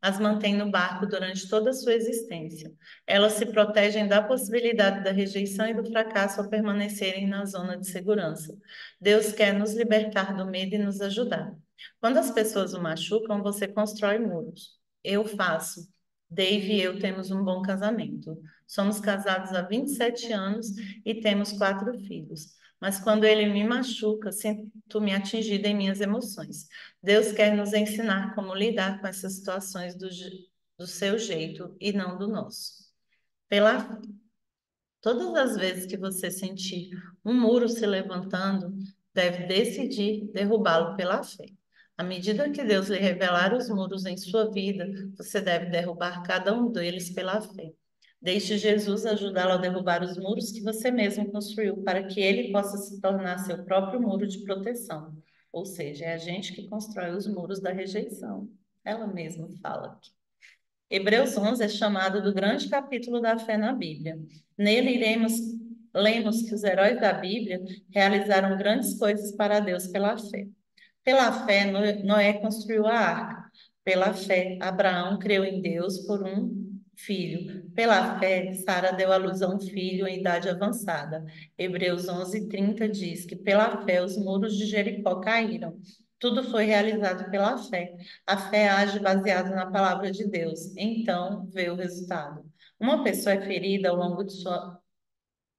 as mantém no barco durante toda a sua existência. Elas se protegem da possibilidade da rejeição e do fracasso ao permanecerem na zona de segurança. Deus quer nos libertar do medo e nos ajudar. Quando as pessoas o machucam, você constrói muros. Eu faço. Dave e eu temos um bom casamento. Somos casados há 27 anos e temos 4 filhos. Mas quando ele me machuca, sinto-me atingida em minhas emoções. Deus quer nos ensinar como lidar com essas situações do seu jeito e não do nosso. Pela Todas as vezes que você sentir um muro se levantando, deve decidir derrubá-lo pela fé. À medida que Deus lhe revelar os muros em sua vida, você deve derrubar cada um deles pela fé. Deixe Jesus ajudá-lo a derrubar os muros que você mesmo construiu, para que ele possa se tornar seu próprio muro de proteção. Ou seja, é a gente que constrói os muros da rejeição. Ela mesma fala aqui. Hebreus 11 é chamado do grande capítulo da fé na Bíblia. Nele lemos que os heróis da Bíblia realizaram grandes coisas para Deus pela fé. Pela fé, Noé construiu a arca. Pela fé, Abraão creu em Deus por um filho. Pela fé, Sara deu à luz a um filho em idade avançada. Hebreus 11:30 diz que pela fé os muros de Jericó caíram. Tudo foi realizado pela fé. A fé age baseada na palavra de Deus. Então, vê o resultado. Uma pessoa é ferida ao longo de sua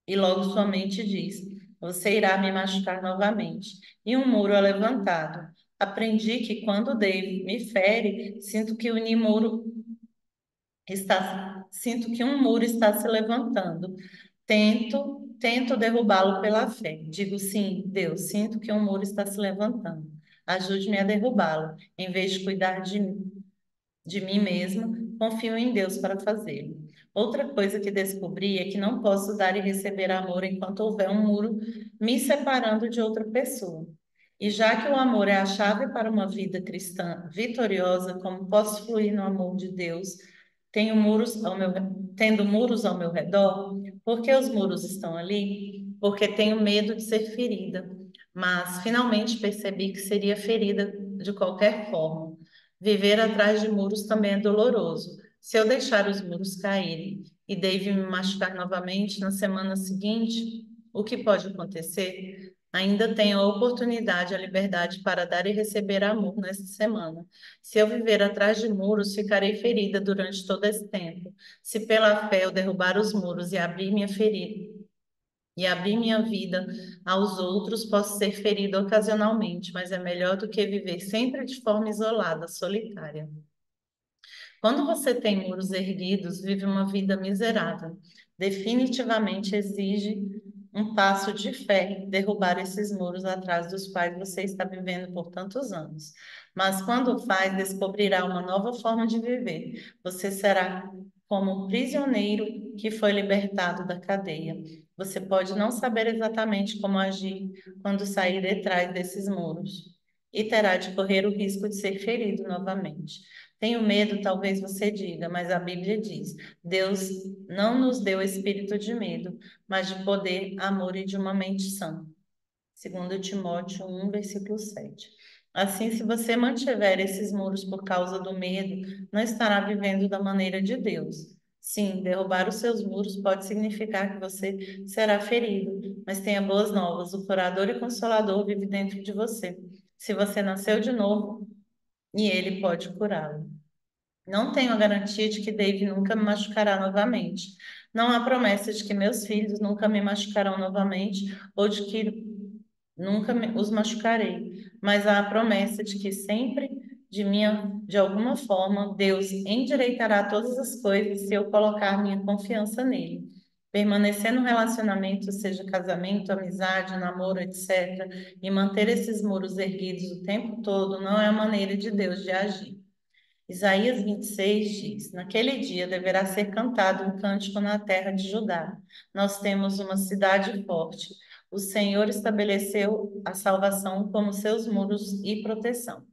e logo sua mente diz: Você irá me machucar novamente. E um muro é levantado. Aprendi que quando Dave me fere, sinto que um muro está se levantando. Tento derrubá-lo pela fé. Digo sim, Deus, sinto que um muro está se levantando. Ajude-me a derrubá-lo. Em vez de cuidar de mim mesma, confio em Deus para fazê-lo. Outra coisa que descobri é que não posso dar e receber amor enquanto houver um muro me separando de outra pessoa. E já que o amor é a chave para uma vida cristã vitoriosa, como posso fluir no amor de Deus, tendo muros ao meu redor? Por que os muros estão ali? Porque tenho medo de ser ferida. Mas finalmente percebi que seria ferida de qualquer forma. Viver atrás de muros também é doloroso. Se eu deixar os muros caírem e Dave me machucar novamente na semana seguinte, o que pode acontecer? Ainda tenho a oportunidade, a liberdade para dar e receber amor nesta semana. Se eu viver atrás de muros, ficarei ferida durante todo esse tempo. Se pela fé eu derrubar os muros e abrir minha vida aos outros, posso ser ferido ocasionalmente, mas é melhor do que viver sempre de forma isolada, solitária. Quando você tem muros erguidos, vive uma vida miserável. Definitivamente exige. um passo de fé derrubar esses muros atrás dos quais você está vivendo por tantos anos. Mas quando faz, descobrirá uma nova forma de viver. Você será como um prisioneiro que foi libertado da cadeia. Você pode não saber exatamente como agir quando sair de trás desses muros e terá de correr o risco de ser ferido novamente. Tenho medo, talvez você diga, mas a Bíblia diz: Deus não nos deu espírito de medo, mas de poder, amor e de uma mente sã. Segundo Timóteo 1, versículo 7. Assim, se você mantiver esses muros por causa do medo, não estará vivendo da maneira de Deus. Sim, derrubar os seus muros pode significar que você será ferido, mas tenha boas novas. O curador e consolador vive dentro de você. Se você nasceu de novo, e ele pode curá-lo. Não tenho a garantia de que Dave nunca me machucará novamente. Não há promessa de que meus filhos nunca me machucarão novamente ou de que os machucarei. Mas há a promessa de que sempre, de alguma forma, Deus endireitará todas as coisas se eu colocar minha confiança nele. Permanecer no relacionamento, seja casamento, amizade, namoro, etc., e manter esses muros erguidos o tempo todo não é a maneira de Deus de agir. Isaías 26 diz: Naquele dia deverá ser cantado um cântico na terra de Judá. Nós temos uma cidade forte. O Senhor estabeleceu a salvação como seus muros e proteção.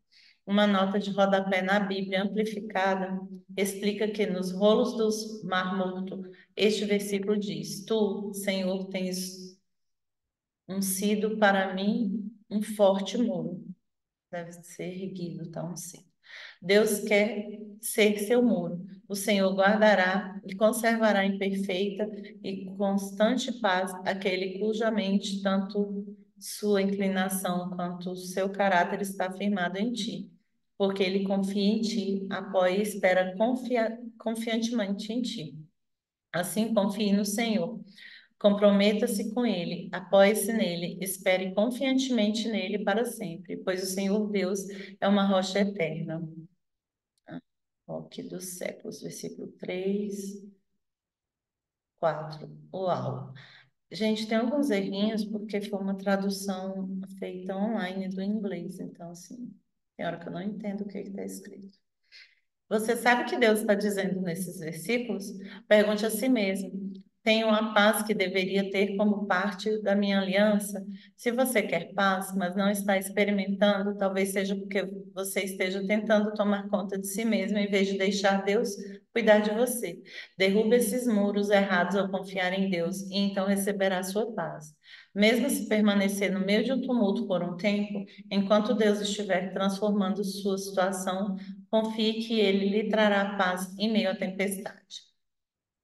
Uma nota de rodapé na Bíblia amplificada explica que nos rolos do Mar Morto, este versículo diz: Tu, Senhor, tens sido para mim um forte muro. Deve ser erguido, tá? Deus quer ser seu muro. O Senhor guardará e conservará em perfeita e constante paz aquele cuja mente, tanto sua inclinação quanto o seu caráter está firmado em ti. Porque ele confia em ti, apoia e espera confiantemente em ti. Assim, confie no Senhor. Comprometa-se com ele, apoie-se nele, espere confiantemente nele para sempre, pois o Senhor Deus é uma rocha eterna. Roque dos séculos, versículo 3, 4. Uau! Gente, tem alguns errinhos porque foi uma tradução feita online do inglês, então, assim, tem hora que eu não entendo o que está escrito. Você sabe o que Deus está dizendo nesses versículos? Pergunte a si mesmo. Tenho a paz que deveria ter como parte da minha aliança? Se você quer paz, mas não está experimentando, talvez seja porque você esteja tentando tomar conta de si mesmo em vez de deixar Deus cuidar de você. Derrube esses muros errados ao confiar em Deus e então receberá sua paz. Mesmo se permanecer no meio de um tumulto por um tempo, enquanto Deus estiver transformando sua situação, confie que ele lhe trará paz em meio à tempestade.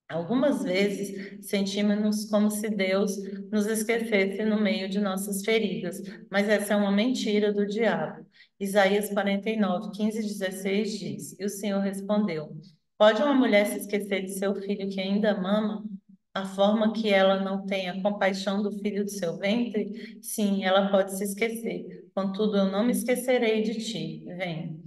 Algumas vezes sentimos-nos como se Deus nos esquecesse no meio de nossas feridas, mas essa é uma mentira do diabo. Isaías 49, 15 e 16 diz: E o Senhor respondeu: Pode uma mulher se esquecer de seu filho que ainda mama? A forma que ela não tenha compaixão do filho do seu ventre? Sim, ela pode se esquecer. Contudo, eu não me esquecerei de ti. Vem.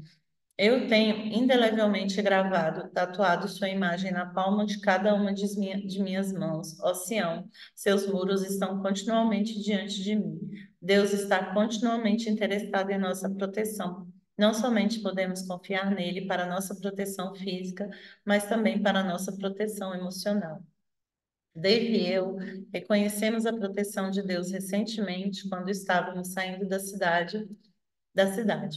Eu tenho indelevelmente gravado, tatuado sua imagem na palma de cada uma de minhas mãos. Ó Sião, seus muros estão continuamente diante de mim. Deus está continuamente interessado em nossa proteção. Não somente podemos confiar nele para nossa proteção física, mas também para nossa proteção emocional. Dave e eu reconhecemos a proteção de Deus recentemente quando estávamos saindo da cidade.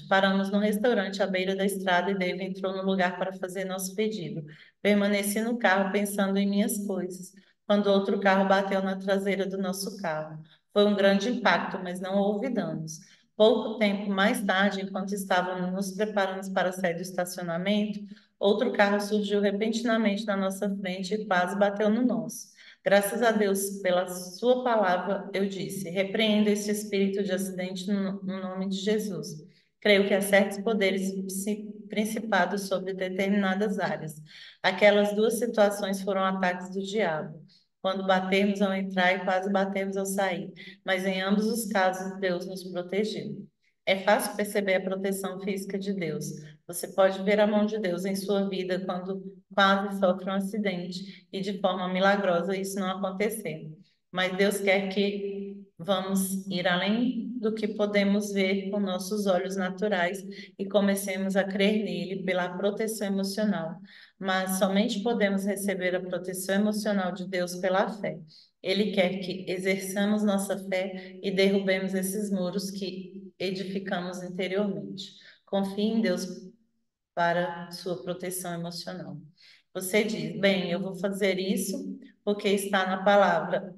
Paramos num restaurante à beira da estrada e Dave entrou no lugar para fazer nosso pedido. Permaneci no carro pensando em minhas coisas, quando outro carro bateu na traseira do nosso carro. Foi um grande impacto, mas não houve danos. Pouco tempo mais tarde, enquanto estávamos nos preparando para sair do estacionamento, outro carro surgiu repentinamente na nossa frente e quase bateu no nosso. Graças a Deus pela sua palavra, eu disse: repreendo esse espírito de acidente no nome de Jesus. Creio que há certos poderes principados sobre determinadas áreas. Aquelas duas situações foram ataques do diabo. Quando batermos ao entrar e quase batemos ao sair. Mas em ambos os casos, Deus nos protegeu. É fácil perceber a proteção física de Deus. Você pode ver a mão de Deus em sua vida quando quase sofre um acidente e de forma milagrosa isso não acontecer. mas Deus quer que vamos ir além do que podemos ver com nossos olhos naturais e comecemos a crer nele pela proteção emocional. Mas somente podemos receber a proteção emocional de Deus pela fé. Ele quer que exerçamos nossa fé e derrubemos esses muros que edificamos interiormente. Confie em Deus para sua proteção emocional. Você diz: bem, eu vou fazer isso porque está na palavra.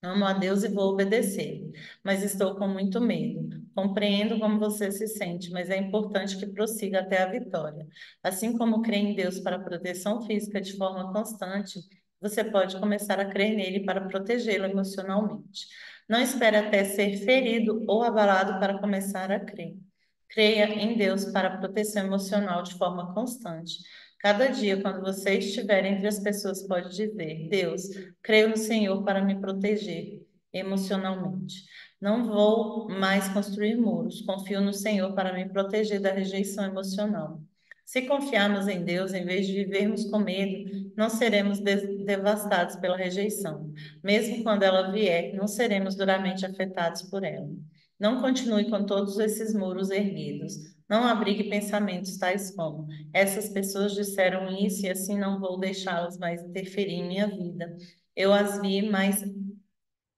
Amo a Deus e vou obedecer, mas estou com muito medo. Compreendo como você se sente, mas é importante que prossiga até a vitória. Assim como crê em Deus para proteção física de forma constante, você pode começar a crer nele para protegê-lo emocionalmente. Não espere até ser ferido ou abalado para começar a crer. Creia em Deus para proteção emocional de forma constante. Cada dia, quando você estiver entre as pessoas, pode dizer: Deus, creio no Senhor para me proteger emocionalmente. Não vou mais construir muros. Confio no Senhor para me proteger da rejeição emocional. Se confiarmos em Deus, em vez de vivermos com medo, não seremos devastados pela rejeição. Mesmo quando ela vier, não seremos duramente afetados por ela. Não continue com todos esses muros erguidos. Não abrigue pensamentos tais como: essas pessoas disseram isso e assim não vou deixá-las mais interferir em minha vida. Eu as vi, mas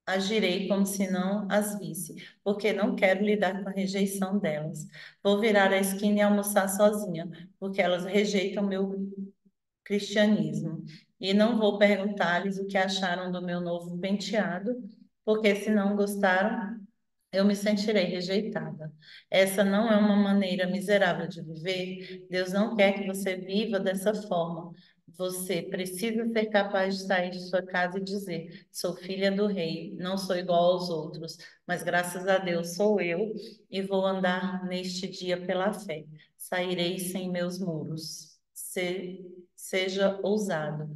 agirei como se não as visse, porque não quero lidar com a rejeição delas. Vou virar a esquina e almoçar sozinha, porque elas rejeitam meu cristianismo. E não vou perguntar-lhes o que acharam do meu novo penteado, porque se não gostaram, eu me sentirei rejeitada. Essa não é uma maneira miserável de viver. Deus não quer que você viva dessa forma. Você precisa ser capaz de sair de sua casa e dizer: sou filha do rei, não sou igual aos outros, mas graças a Deus sou eu e vou andar neste dia pela fé. Sairei sem meus muros. Seja ousado.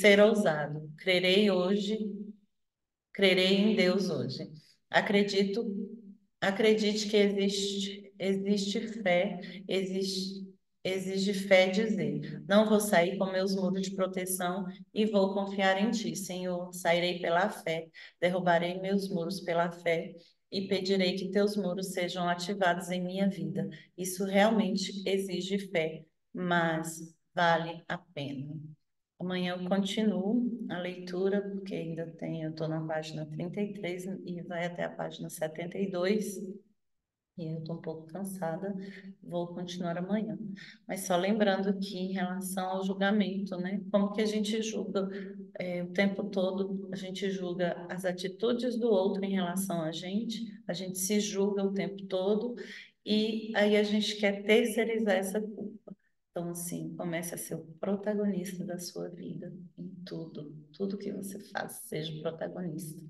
Ser ousado. Crerei em Deus hoje. Acredito, acredite que existe fé, exige fé dizer: não vou sair com meus muros de proteção e vou confiar em ti, Senhor. Sairei pela fé, derrubarei meus muros pela fé e pedirei que teus muros sejam ativados em minha vida. Isso realmente exige fé, mas vale a pena. Amanhã eu continuo a leitura, porque ainda tem, eu estou na página 33 e vai até a página 72, e eu estou um pouco cansada, vou continuar amanhã. Mas só lembrando que em relação ao julgamento, né? Como que a gente julga o tempo todo, a gente julga as atitudes do outro em relação a gente se julga o tempo todo, e aí a gente quer terceirizar essa culpa. Então, assim, comece a ser o protagonista da sua vida, em tudo, tudo que você faz, seja o protagonista.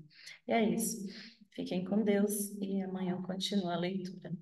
E é isso. Fiquem com Deus e amanhã continua a leitura.